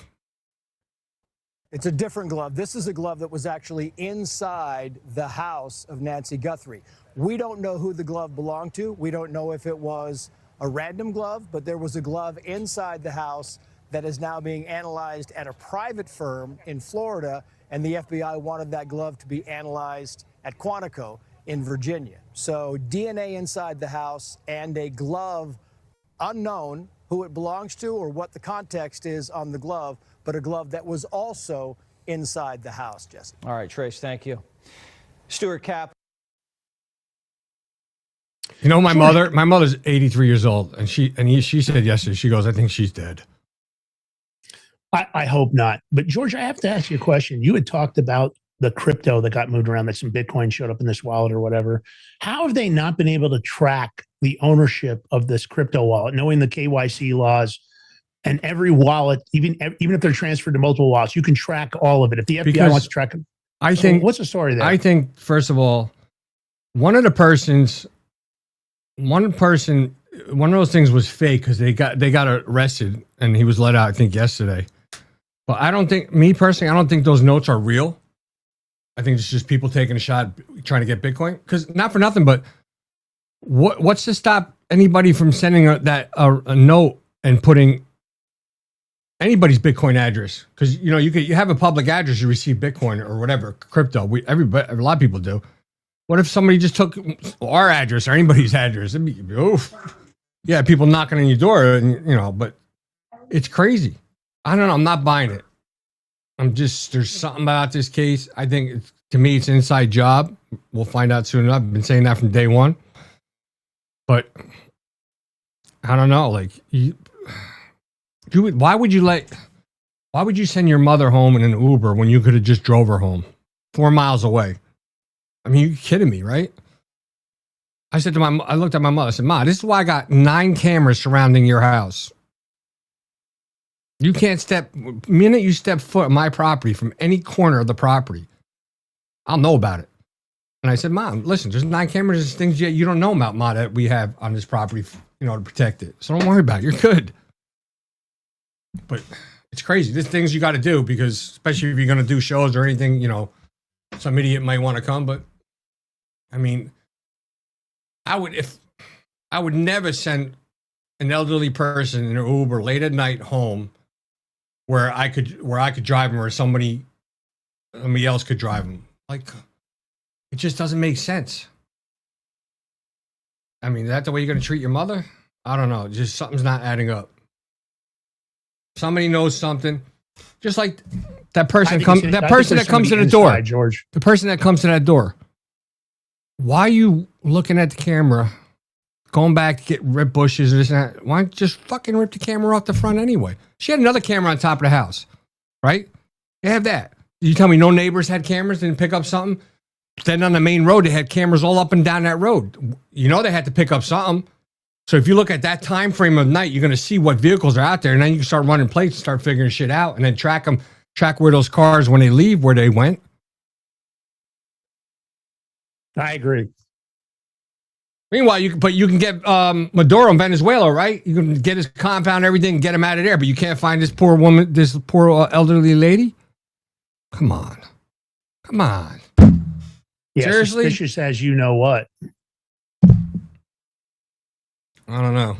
It's a different glove. This is a glove that was actually inside the house of Nancy Guthrie. We don't know who the glove belonged to. We don't know if it was a random glove, but there was a glove inside the house that is now being analyzed at a private firm in Florida, and the FBI wanted that glove to be analyzed at Quantico in Virginia. So DNA inside the house and a glove unknown who it belongs to or what the context is on the glove, but a glove that was also inside the house, Jesse. All right, Trace, thank you. Stuart Cap. You know, my mother's 83 years old, and she said yesterday, she goes, I think she's dead. I hope not. But George, I have to ask you a question. You had talked about the crypto that got moved around, that some Bitcoin showed up in this wallet or whatever. How have they not been able to track the ownership of this crypto wallet, knowing the KYC laws and every wallet, even if they're transferred to multiple wallets, you can track all of it. If the FBI wants to track them. I think, what's the story there? I think, first of all, one of those things was fake because they got arrested and he was let out, I think, yesterday. But I don't think those notes are real. I think it's just people taking a shot trying to get Bitcoin. Because not for nothing, but what's to stop anybody from sending a note and putting anybody's Bitcoin address? Because you have a public address, you receive Bitcoin or whatever crypto. A lot of people do. What if somebody just took our address or anybody's address? It'd be, oof. Yeah, people knocking on your door, and but it's crazy. I don't know. I'm not buying it. There's something about this case. I think to me, it's an inside job. We'll find out soon enough. I've been saying that from day one. But I don't know. Like, why would you send your mother home in an Uber when you could have just drove her home 4 miles away? I mean, you're kidding me, right? I looked at my mother. I said, Ma, this is why I got 9 cameras surrounding your house. You can't minute you step foot on my property from any corner of the property, I'll know about it. And I said, Mom, listen, there's 9 cameras, there's things you don't know about, Ma, that we have on this property, to protect it. So don't worry about it. You're good. But it's crazy. There's things you got to do because, especially if you're going to do shows or anything, some idiot might want to come. But I mean, I would never send an elderly person in an Uber late at night home where I could drive him or somebody else could drive him. Like, it just doesn't make sense. I mean, is that the way you're going to treat your mother? I don't know. Just something's not adding up. Somebody knows something. Just like that person that comes to the door. George. The person that comes to that door. Why are you looking at the camera, going back to get rip bushes and this and that? Why don't you just fucking rip the camera off the front anyway? She had another camera on top of the house, right? They have that. You tell me no neighbors had cameras, didn't pick up something? Then on the main road, they had cameras all up and down that road. They had to pick up something. So if you look at that time frame of night, you're going to see what vehicles are out there, and then you can start running plates and start figuring shit out, and then track where those cars, when they leave, where they went. I agree. Meanwhile, you can get Maduro in Venezuela, right? You can get his compound, everything, and get him out of there, but you can't find this poor woman, this poor elderly lady. Come on. Yeah, seriously? Suspicious as you know what. I don't know.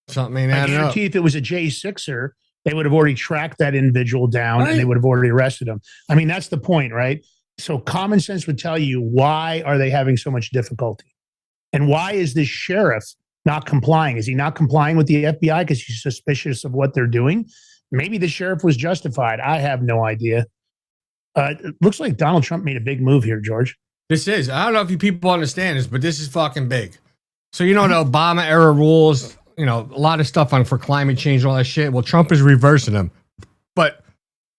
Something ain't adding up. If it was a J6er, they would have already tracked that individual down and they would have already arrested him. I mean, that's the point, right? So common sense would tell you, why are they having so much difficulty? And why is this sheriff not complying? Is he not complying with the FBI because he's suspicious of what they're doing? Maybe the sheriff was justified. I have no idea. It looks like Donald Trump made a big move here, George. This is. I don't know if you people understand this, but this is fucking big. So, you know, the Obama era rules, you know, a lot of stuff on for climate change, all that shit. Well, Trump is reversing them. But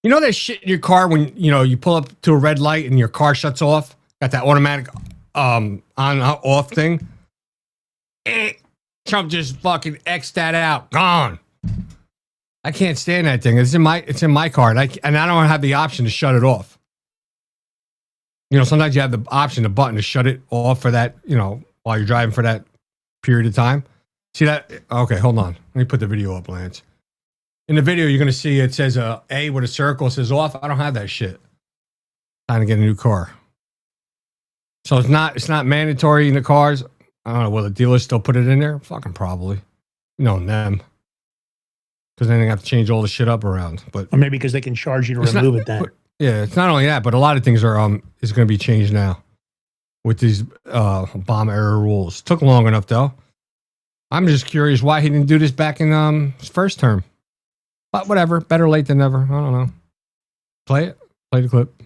you know that shit in your car when, you know, you pull up to a red light and your car shuts off? Got that automatic on off thing? Trump just fucking X'd that out. Gone. I can't stand that thing. It's in my car, and I don't have the option to shut it off. You know, sometimes you have the option, the button to shut it off for that, you know, while you're driving for that period of time. See that? Okay, hold on. Let me put the video up, Lance. In the video, you're going to see it says A with a circle. It says off. I don't have that shit. Time to get a new car. So it's not mandatory in the cars. I don't know. Will the dealers still put it in there? Fucking probably. You know them. Because then they have to change all the shit up around. But or maybe because they can charge you to remove it then. Yeah, it's not only that, but a lot of things are is going to be changed now with these Obama era rules. Took long enough though. I'm just curious why he didn't do this back in his first term. But whatever, better late than never. I don't know. Play it. Play the clip.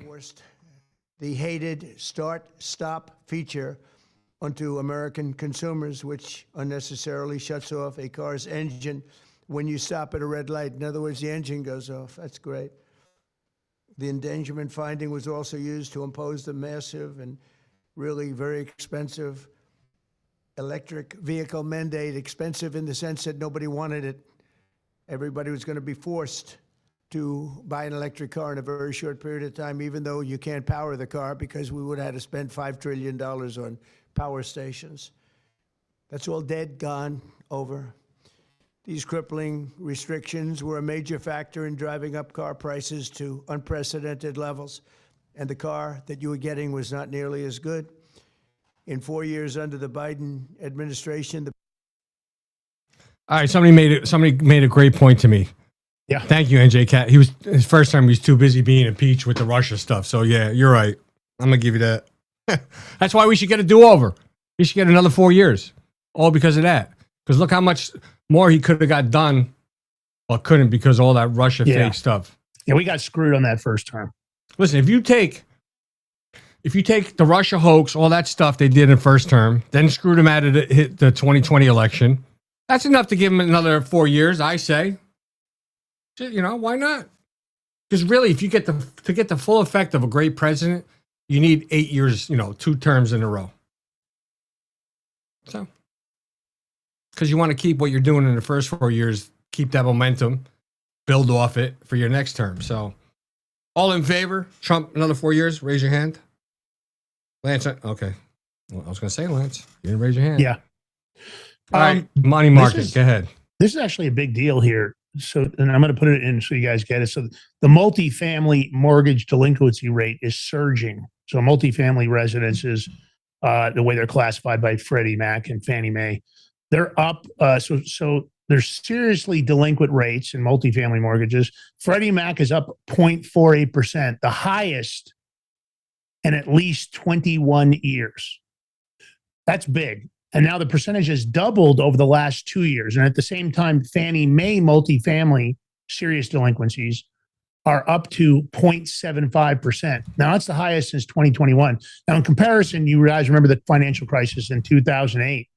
The hated start-stop feature onto American consumers, which unnecessarily shuts off a car's engine when you stop at a red light. In other words, the engine goes off. That's great. The endangerment finding was also used to impose the massive and really very expensive electric vehicle mandate. Expensive in the sense that nobody wanted it. Everybody was going to be forced to buy an electric car in a very short period of time, even though you can't power the car, because we would have had to spend $5 trillion on power stations. That's all dead, gone, over. These crippling restrictions were a major factor in driving up car prices to unprecedented levels, and the car that you were getting was not nearly as good. In 4 years under the Biden administration, all right, somebody made a great point to me. Yeah. Thank you, NJ Cat. His first time he was too busy being impeached with the Russia stuff. So yeah, you're right. I'm gonna give you that. That's why we should get a do-over. He should get another 4 years. All because of that. Because look how much more he could have got done, but couldn't because of all that Russia fake stuff. Yeah, we got screwed on that first term. Listen, if you take the Russia hoax, all that stuff they did in first term, then screwed him out of the 2020 election, that's enough to give him another 4 years, I say. You know, why not? Because really, if you get the full effect of a great president, you need 8 years, you know, 2 terms in a row. So, because you want to keep what you're doing in the first 4 years, keep that momentum, build off it for your next term. So, all in favor? Trump, another 4 years? Raise your hand. Lance, okay. Well, I was going to say, Lance, you didn't raise your hand. Yeah. All right, money market, go ahead. This is actually a big deal here. So, and I'm going to put it in so you guys get it. So the multifamily mortgage delinquency rate is surging. So multifamily residences, the way they're classified by Freddie Mac and Fannie Mae, they're up. So there's seriously delinquent rates in multifamily mortgages. Freddie Mac is up 0.48%, the highest in at least 21 years. That's big. And now the percentage has doubled over the last 2 years. And at the same time, Fannie Mae multifamily serious delinquencies are up to 0.75%. Now, that's the highest since 2021. Now, in comparison, you guys remember the financial crisis in 2008.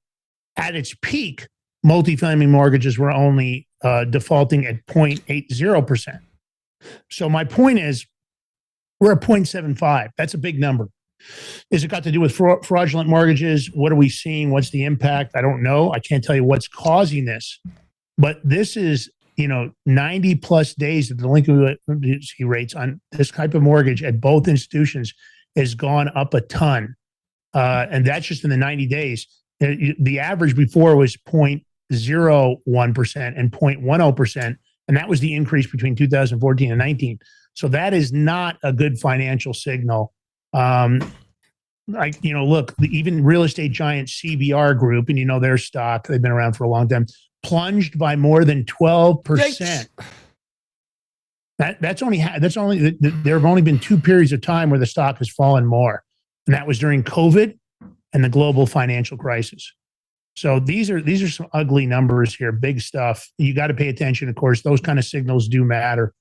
At its peak, multifamily mortgages were only defaulting at 0.80%. So my point is, we're at 0.75. That's a big number. Is it got to do with fraudulent mortgages? What are we seeing? What's the impact? I don't know. I can't tell you what's causing this. But this is, 90 plus days of delinquency rates on this type of mortgage at both institutions has gone up a ton. And that's just in the 90 days. The average before was 0.01% and 0.10%. And that was the increase between 2014 and 19. So that is not a good financial signal. Look, even real estate giant CBR Group, and their stock, they've been around for a long time, plunged by more than 12%. That's only there have only been 2 periods of time where the stock has fallen more, and that was during COVID and the global financial crisis. So these are some ugly numbers here, big stuff. You got to pay attention. Of course, those kind of signals do matter.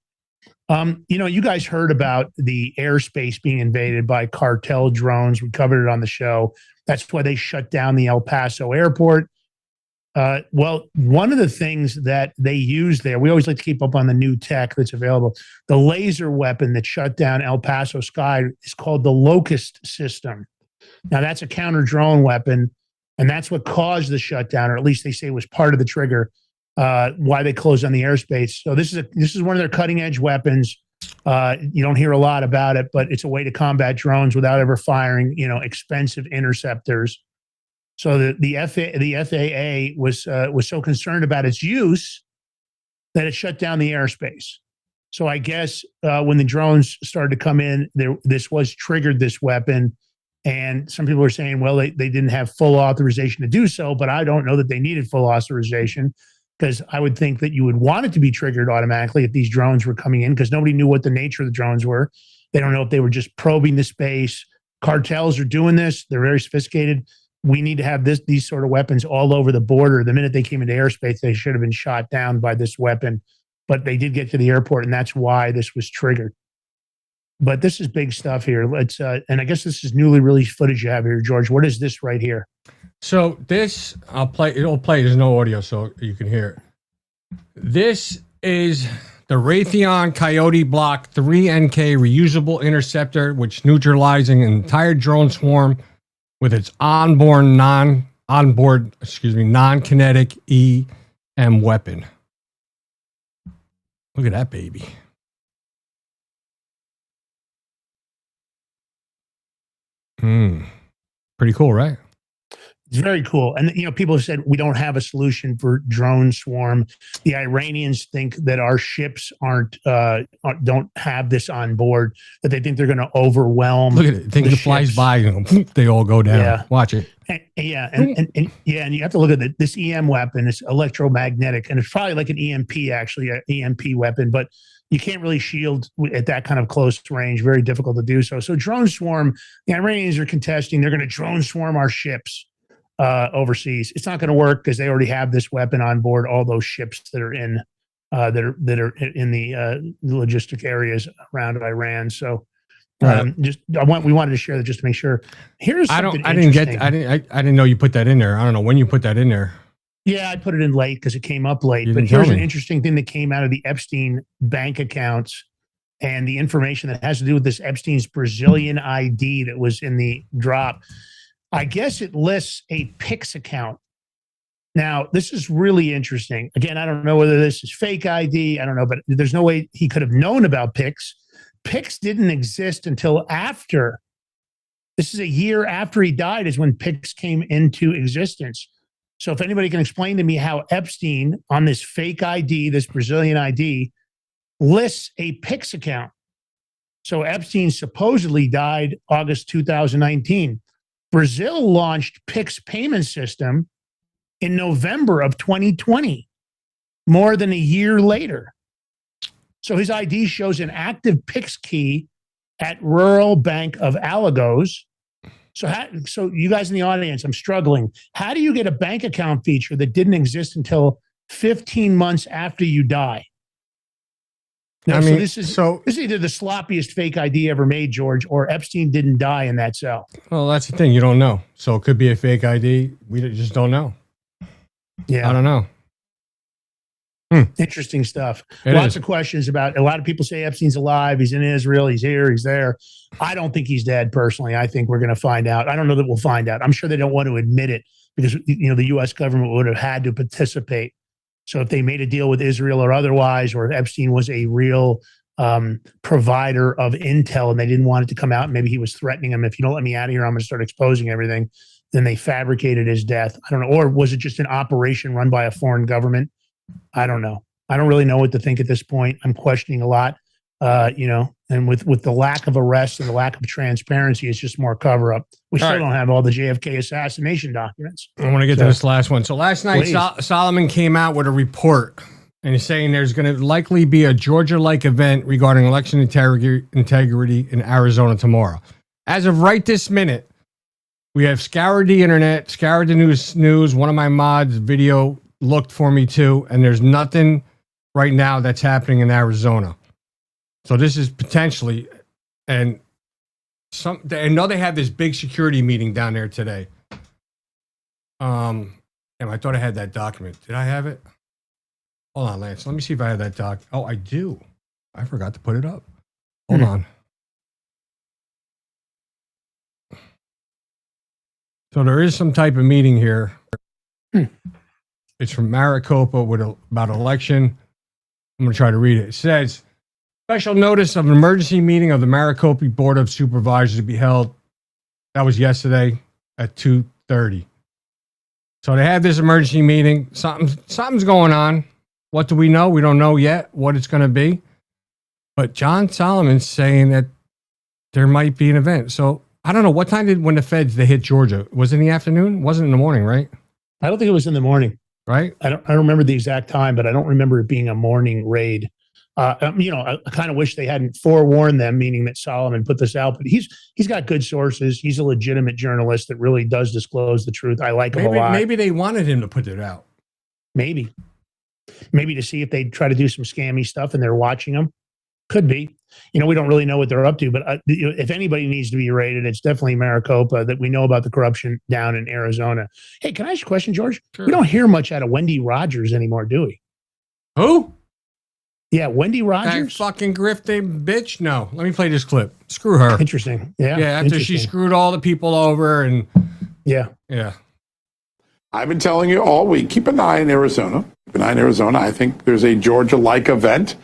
You guys heard about the airspace being invaded by cartel drones. We covered it on the show. That's why they shut down the El Paso airport. Well, one of the things that they use there, we always like to keep up on the new tech that's available. The laser weapon that shut down El Paso sky is called the Locust system. Now, that's a counter drone weapon, and that's what caused the shutdown, or at least they say was part of the trigger why they closed on the airspace. So this is one of their cutting edge weapons. You don't hear a lot about it, but it's a way to combat drones without ever firing, expensive interceptors. So the FAA was so concerned about its use that it shut down the airspace. So I guess when the drones started to come in, this was triggered, this weapon. And some people are saying, well, they didn't have full authorization to do so, but I don't know that they needed full authorization, because I would think that you would want it to be triggered automatically if these drones were coming in, because nobody knew what the nature of the drones were. They don't know if they were just probing the space. Cartels are doing this. They're very sophisticated. We need to have these sort of weapons all over the border. The minute they came into airspace, they should have been shot down by this weapon. But they did get to the airport, and that's why this was triggered. But this is big stuff here. Let's and I guess this is newly released footage you have here, George. What is this right here? So this, I'll play. It'll play. There's no audio, so you can hear it. This is the Raytheon Coyote Block 3NK reusable interceptor, which neutralizing an entire drone swarm with its non-kinetic EM weapon. Look at that baby. Pretty cool, right? It's very cool. And, people have said we don't have a solution for drone swarm. The Iranians think that our ships don't have this on board, that they think they're going to overwhelm. Look at it. Think it flies by, they all go down. Yeah. Watch it. And you have to look at this EM weapon. It's electromagnetic, and it's probably like an EMP, actually, an EMP weapon, but you can't really shield at that kind of close range. Very difficult to do so. So drone swarm, the Iranians are contesting. They're going to drone swarm our ships overseas. It's not going to work because they already have this weapon on board all those ships that are in the logistic areas around Iran. So we wanted to share that just to make sure. Here's something I didn't know you put that in there. I don't know when you put that in there. Yeah, I put it in late because it came up late. But here's an interesting thing that came out of the Epstein bank accounts and the information that has to do with this Epstein's Brazilian ID that was in the drop. I guess it lists a Pix account. Now, this is really interesting. Again, I don't know whether this is fake ID. I don't know, but there's no way he could have known about Pix. Pix didn't exist until after. This is a year after he died is when Pix came into existence. So if anybody can explain to me how Epstein, on this fake ID, this Brazilian ID, lists a Pix account. So Epstein supposedly died August 2019. Brazil launched Pix payment system in November of 2020, more than a year later. So his ID shows an active Pix key at Rural Bank of Alagoas. So you guys in the audience, I'm struggling. How do you get a bank account feature that didn't exist until 15 months after you die? Now, this is either the sloppiest fake ID ever made, George, or Epstein didn't die in that cell. Well, that's the thing. You don't know. So it could be a fake ID. We just don't know. Yeah. I don't know. Interesting stuff. Lots of questions about, a lot of people say Epstein's alive. He's in Israel. He's here. He's there. I don't think he's dead personally. I think we're going to find out. I don't know that we'll find out. I'm sure they don't want to admit it because, the U.S. government would have had to participate. So if they made a deal with Israel or otherwise, or if Epstein was a real provider of intel and they didn't want it to come out, maybe he was threatening them. If you don't let me out of here, I'm going to start exposing everything. Then they fabricated his death. I don't know. Or was it just an operation run by a foreign government? I don't know. I don't really know what to think at this point. I'm questioning a lot, and with the lack of arrests and the lack of transparency, it's just more cover up. We still don't have all the JFK assassination documents. I want to get to this last one. So last night, Solomon came out with a report And he's saying there's going to likely be a Georgia-like event regarding election integrity in Arizona tomorrow. As of right this minute, we have scoured the internet, scoured the news. One of my mods video looked for me too, and there's nothing right now that's happening in Arizona. So this is potentially, and I know they have this big security meeting down there today. I thought I had that document. Did I have it? Hold on, Lance. Let me see if I have that doc. Oh, I do. I forgot to put it up. Hold on. So there is some type of meeting here. It's from Maricopa about election. I'm going to try to read it. It says, special notice of an emergency meeting of the Maricopa Board of Supervisors to be held. That was yesterday at 2:30. So they had this emergency meeting. Something's going on. What do we know? We don't know yet what it's going to be. But John Solomon's saying that there might be an event. So I don't know. What time when the feds, they hit Georgia? Was it in the afternoon? It wasn't in the morning, right? I don't think it was in the morning. Right? I don't remember the exact time, but I don't remember it being a morning raid. I kind of wish they hadn't forewarned them, meaning that Solomon put this out. But he's got good sources. He's a legitimate journalist that really does disclose the truth. I like him a lot. Maybe they wanted him to put it out. Maybe to see if they'd try to do some scammy stuff and they're watching them. Could be. We don't really know what they're up to. But if anybody needs to be raided, it's definitely Maricopa, that we know about the corruption down in Arizona. Hey, can I ask you a question, George? Sure. We don't hear much out of Wendy Rogers anymore, do we? Who? Yeah, Wendy Rogers. That fucking grifting bitch? No. Let me play this clip. Screw her. Interesting. Yeah. Yeah, after she screwed all the people over and... Yeah. Yeah. I've been telling you all week, keep an eye on Arizona. Keep an eye on Arizona. I think there's a Georgia-like event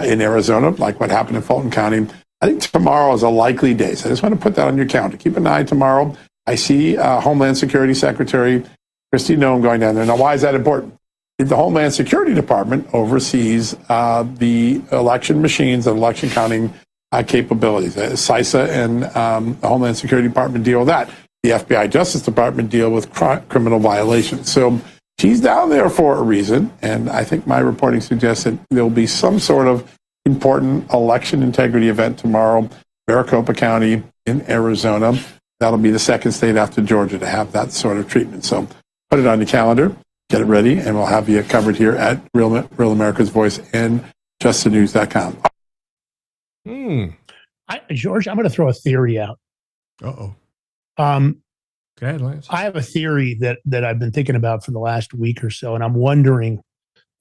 in Arizona, like what happened in Fulton County. I think tomorrow is a likely day. So I just want to put that on your calendar. Keep an eye tomorrow. I see Homeland Security Secretary Kristi Noem going down there. Now, why is that important? The Homeland Security Department oversees the election machines and election counting capabilities. CISA and the Homeland Security Department deal with that. The FBI Justice Department deal with criminal violations. So she's down there for a reason, and I think my reporting suggests that there will be some sort of important election integrity event tomorrow, Maricopa County in Arizona. That'll be the second state after Georgia to have that sort of treatment. So put it on your calendar, get it ready, and we'll have you covered here at Real America's Voice and justthenews.com. George, I'm going to throw a theory out. Uh-oh. Go ahead, Lance. I have a theory that I've been thinking about for the last week or so, and I'm wondering,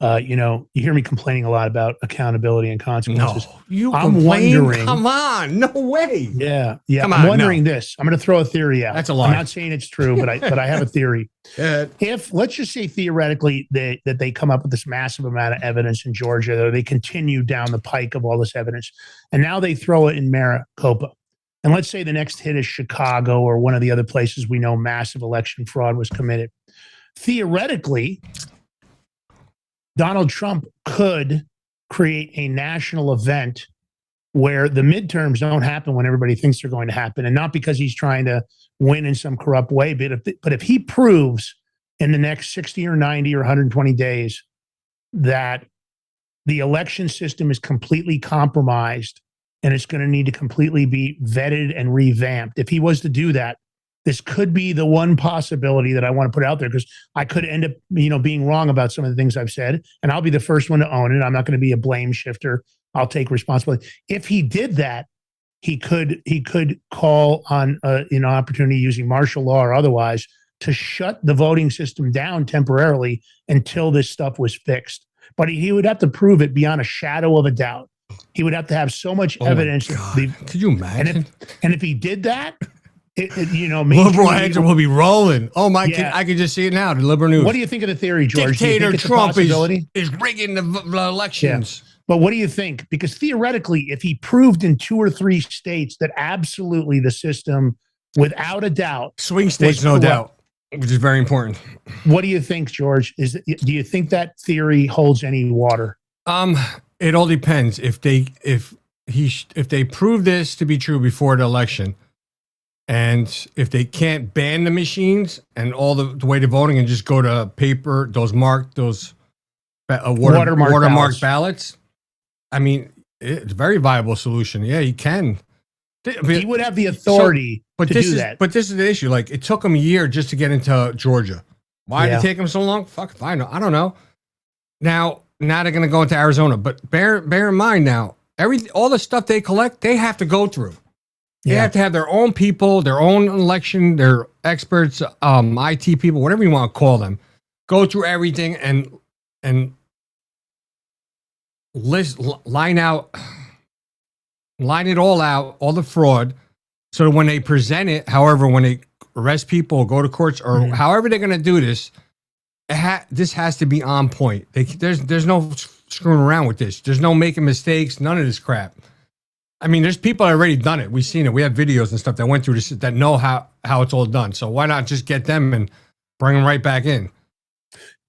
you hear me complaining a lot about accountability and consequences. No, I'm wondering. Come on, no way. Yeah. Come I'm on, wondering this. I'm going to throw a theory out. That's a lie. I'm not saying it's true, but I have a theory. If let's just say theoretically that they come up with this massive amount of evidence in Georgia, or they continue down the pike of all this evidence, and now they throw it in Maricopa. And let's say the next hit is Chicago or one of the other places we know massive election fraud was committed. Theoretically, Donald Trump could create a national event where the midterms don't happen when everybody thinks they're going to happen, and not because he's trying to win in some corrupt way, but if he proves in the next 60 or 90 or 120 days that the election system is completely compromised and it's going to need to completely be vetted and revamped. If he was to do that, this could be the one possibility that I want to put out there, because I could end up, being wrong about some of the things I've said, and I'll be the first one to own it. I'm not going to be a blame shifter. I'll take responsibility. If he did that, he could call on an opportunity using martial law or otherwise to shut the voting system down temporarily until this stuff was fixed. But he would have to prove it beyond a shadow of a doubt. He would have to have so much evidence. Could you imagine? And if he did that, liberal heads will be rolling. Oh my God, I can just see it now. The liberal news. What do you think of the theory, George? Dictator Trump is rigging the elections. Yeah. But what do you think? Because theoretically, if he proved in 2 or 3 states that absolutely the system, without a doubt, swing states, no doubt, which is very important. What do you think, George? Do you think that theory holds any water? It all depends. If they prove this to be true before the election, and if they can't ban the machines and all the way to voting and just go to paper, those watermark ballots. I mean, it's a very viable solution. Yeah, he can. He would have the authority to do that. But this is the issue. Like, it took him a year just to get into Georgia. Why did it take him so long? Fuck if I know. I don't know. Now they're going to go into Arizona. But bear in mind now, all the stuff they collect, they have to go through. They have to have their own people, their own election, their experts, IT people, whatever you want to call them, go through everything and line it all out, all the fraud, so that when they present it, however, when they arrest people, go to courts, or however they're going to do this, this has to be on point. There's no screwing around with this. There's no making mistakes, none of this crap. I mean, there's people that already done it. We've seen it. We have videos and stuff that went through this that know how it's all done. So why not just get them and bring them right back in?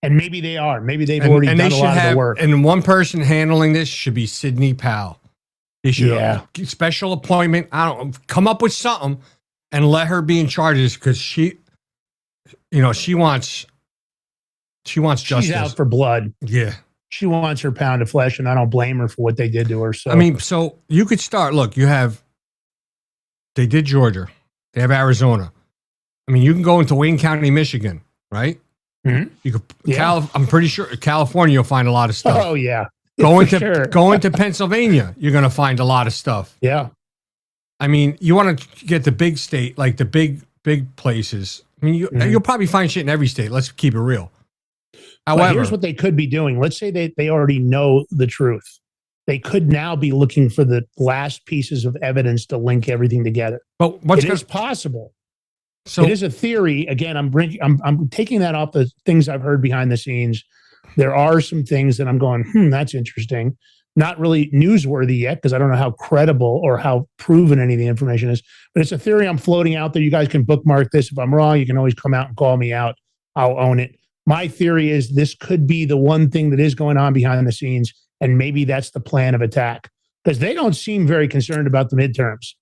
And maybe they are. Maybe they've already done a lot of the work. And one person handling this should be Sidney Powell. They should special appointment. Come up with something and let her be in charge of this, because she wants justice. She's out for blood. Yeah. She wants her pound of flesh, and I don't blame her for what they did to her. So I mean, so you could start. Look, they did Georgia. They have Arizona. I mean, you can go into Wayne County, Michigan, right? Mm-hmm. You could. I'm pretty sure California, you'll find a lot of stuff. Oh yeah. Going to Pennsylvania, you're going to find a lot of stuff. Yeah. I mean, you want to get the big state, like the big places. I mean, you'll probably find shit in every state. Let's keep it real. However, here's what they could be doing. Let's say they already know the truth. They could now be looking for the last pieces of evidence to link everything together. But it is possible. So it is a theory. Again, I'm taking that off the things I've heard behind the scenes. There are some things that I'm going, that's interesting. Not really newsworthy yet, because I don't know how credible or how proven any of the information is. But it's a theory I'm floating out there. You guys can bookmark this. If I'm wrong, you can always come out and call me out. I'll own it. My theory is this could be the one thing that is going on behind the scenes, and maybe that's the plan of attack, because they don't seem very concerned about the midterms.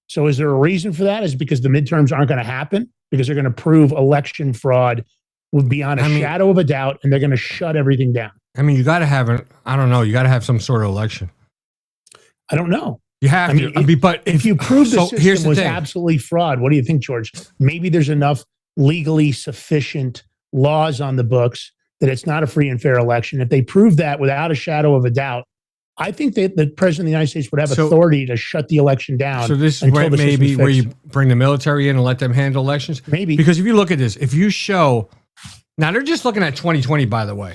So is there a reason for that? Is it because the midterms aren't going to happen? Because they're going to prove election fraud would be on a shadow of a doubt, and they're going to shut everything down. I mean, you got to have I don't know. You got to have some sort of election. I don't know. You have to. But if you prove the system was absolutely fraud, what do you think, George? Maybe there's enough legally sufficient laws on the books that it's not a free and fair election. If they prove that without a shadow of a doubt, I think that the president of the United States would have authority to shut the election down. So this is maybe where you bring the military in and let them handle elections? Maybe. Because if you look at this, if you show... Now, they're just looking at 2020, by the way.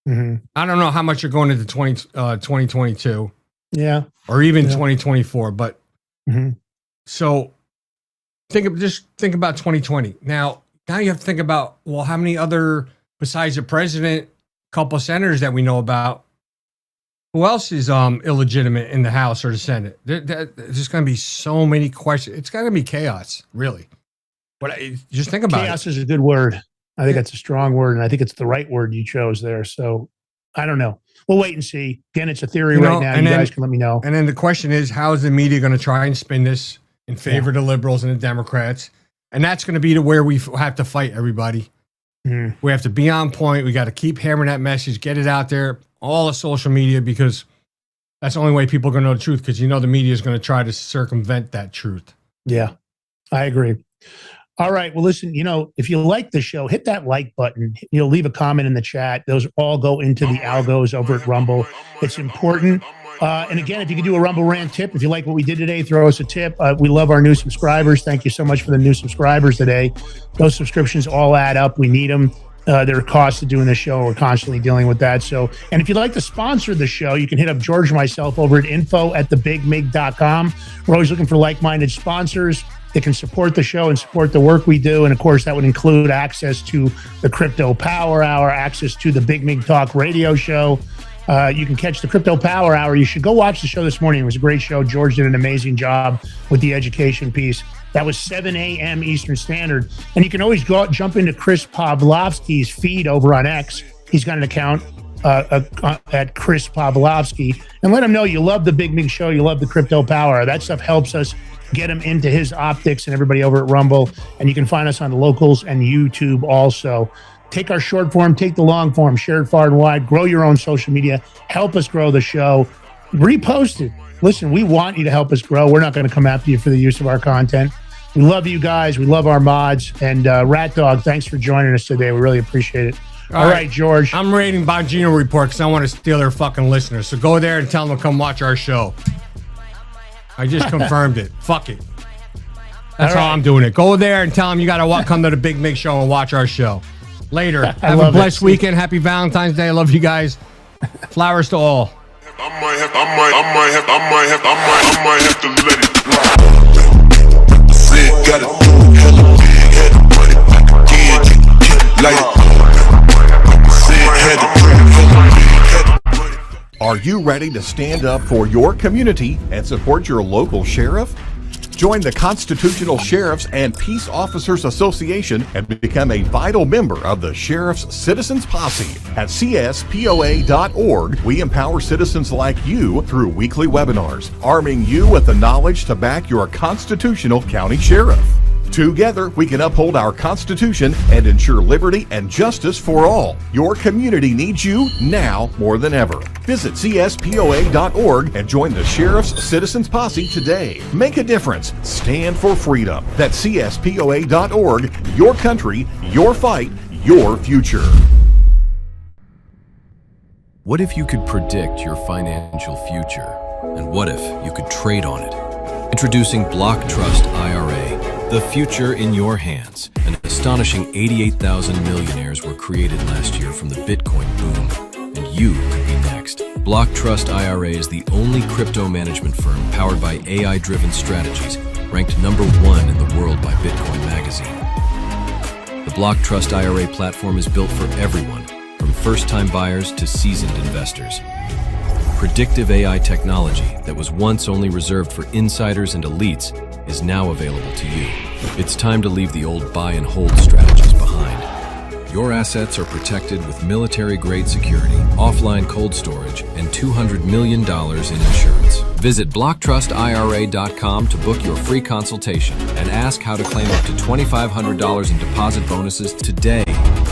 Mm-hmm. I don't know how much you're going into 2022. Yeah. Or even 2024. But so think about 2020. Now you have to think about, well, how many other, besides the president, couple senators that we know about, who else is illegitimate in the House or the Senate? There's going to be so many questions. It's going to be chaos, really. But just think about chaos is a good word. I think that's a strong word, and I think it's the right word you chose there. So I don't know. We'll wait and see. Again, it's a theory right now. You guys can let me know. And then the question is, how is the media going to try and spin this in favor of the liberals and the Democrats? And that's going to be where we have to fight, everybody. We have to be on point. We got to keep hammering that message, get it out there, all the social media, because that's the only way people are going to know the truth, because the media is going to try to circumvent that truth. Yeah, I agree. All right. Well, listen, if you like the show, hit that like button. Leave a comment in the chat. Those all go into the algos over at Rumble. It's important. And again, if you could do a Rumble Rant tip, if you like what we did today, throw us a tip. We love our new subscribers. Thank you so much for the new subscribers today. Those subscriptions all add up. We need them. There are costs to doing the show. We're constantly dealing with that. So, and if you'd like to sponsor the show, you can hit up George and myself over at info@thebigmig.com. We're always looking for like-minded sponsors that can support the show and support the work we do. And of course, that would include access to the Crypto Power Hour, access to the Big Mig Talk radio show. You can catch the Crypto Power Hour. You should go watch the show this morning. It was a great show. George did an amazing job with the education piece. That was 7 a.m. Eastern Standard. And you can always jump into Chris Pavlovsky's feed over on X. He's got an account at Chris Pavlovsky. And let him know you love the Big Mig Show. You love the Crypto Power Hour. That stuff helps us get him into his optics and everybody over at Rumble. And you can find us on the Locals and YouTube also. Take our short form, take the long form, share it far and wide, grow your own social media, help us grow the show, repost it. Listen, we want you to help us grow. We're not going to come after you for the use of our content. We love you guys. We love our mods. And Rat Dog, thanks for joining us today. We really appreciate it. All right, George. I'm rating Bongino Report because I want to steal their fucking listeners. So go there and tell them to come watch our show. I just confirmed it. Fuck it. That's how I'm doing it. Go there and tell them you got to come to the Big Mig Show and watch our show. Later. Have a blessed weekend. Happy Valentine's Day. I love you guys. Flowers to all. I might have to let it drop. Said got it hella big, had the money back again, like said had the money. Are you ready to stand up for your community and support your local sheriff? Join the Constitutional Sheriffs and Peace Officers Association and become a vital member of the Sheriff's Citizens Posse. At CSPOA.org, we empower citizens like you through weekly webinars, arming you with the knowledge to back your constitutional county sheriff. Together, we can uphold our Constitution and ensure liberty and justice for all. Your community needs you now more than ever. Visit CSPOA.org and join the Sheriff's Citizens Posse today. Make a difference. Stand for freedom. That's CSPOA.org. Your country, your fight, your future. What if you could predict your financial future? And what if you could trade on it? Introducing Block Trust IRA. The future in your hands. An astonishing 88,000 millionaires were created last year from the Bitcoin boom, and you could be next. Block Trust IRA is the only crypto management firm powered by AI-driven strategies, ranked #1 in the world by Bitcoin Magazine. The Block Trust IRA platform is built for everyone, from first-time buyers to seasoned investors. Predictive AI technology that was once only reserved for insiders and elites is now available to you. It's time to leave the old buy and hold strategies behind. Your assets are protected with military-grade security, offline cold storage, and $200 million in insurance. Visit BlockTrustIRA.com to book your free consultation and ask how to claim up to $2,500 in deposit bonuses today.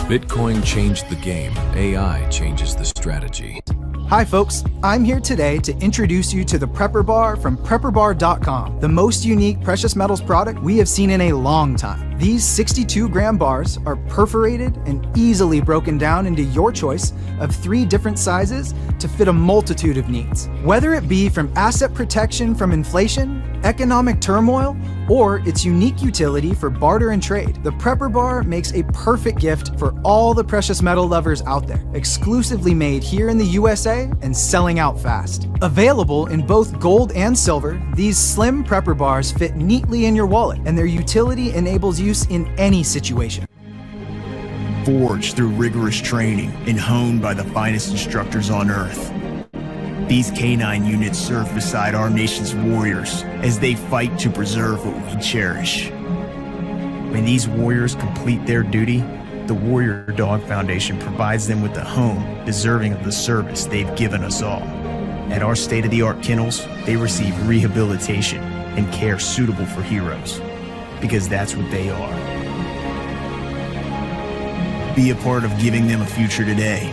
Bitcoin changed the game. AI changes the strategy. Hi folks, I'm here today to introduce you to the Prepper Bar from PrepperBar.com, the most unique precious metals product we have seen in a long time. These 62-gram bars are perforated and easily broken down into your choice of 3 different sizes to fit a multitude of needs. Whether it be from asset protection from inflation, economic turmoil, or its unique utility for barter and trade, the Prepper Bar makes a perfect gift for all the precious metal lovers out there. Exclusively made here in the USA and selling out fast. Available in both gold and silver, these slim Prepper Bars fit neatly in your wallet, and their utility enables use in any situation. Forged through rigorous training and honed by the finest instructors on Earth, these canine units serve beside our nation's warriors as they fight to preserve what we cherish. When these warriors complete their duty, the Warrior Dog Foundation provides them with a home deserving of the service they've given us all. At our state-of-the-art kennels, they receive rehabilitation and care suitable for heroes, because that's what they are. Be a part of giving them a future today.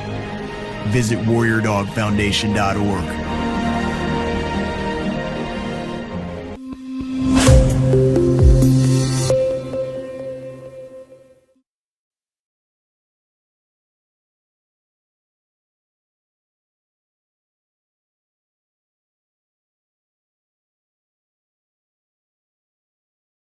Visit WarriorDogFoundation.org.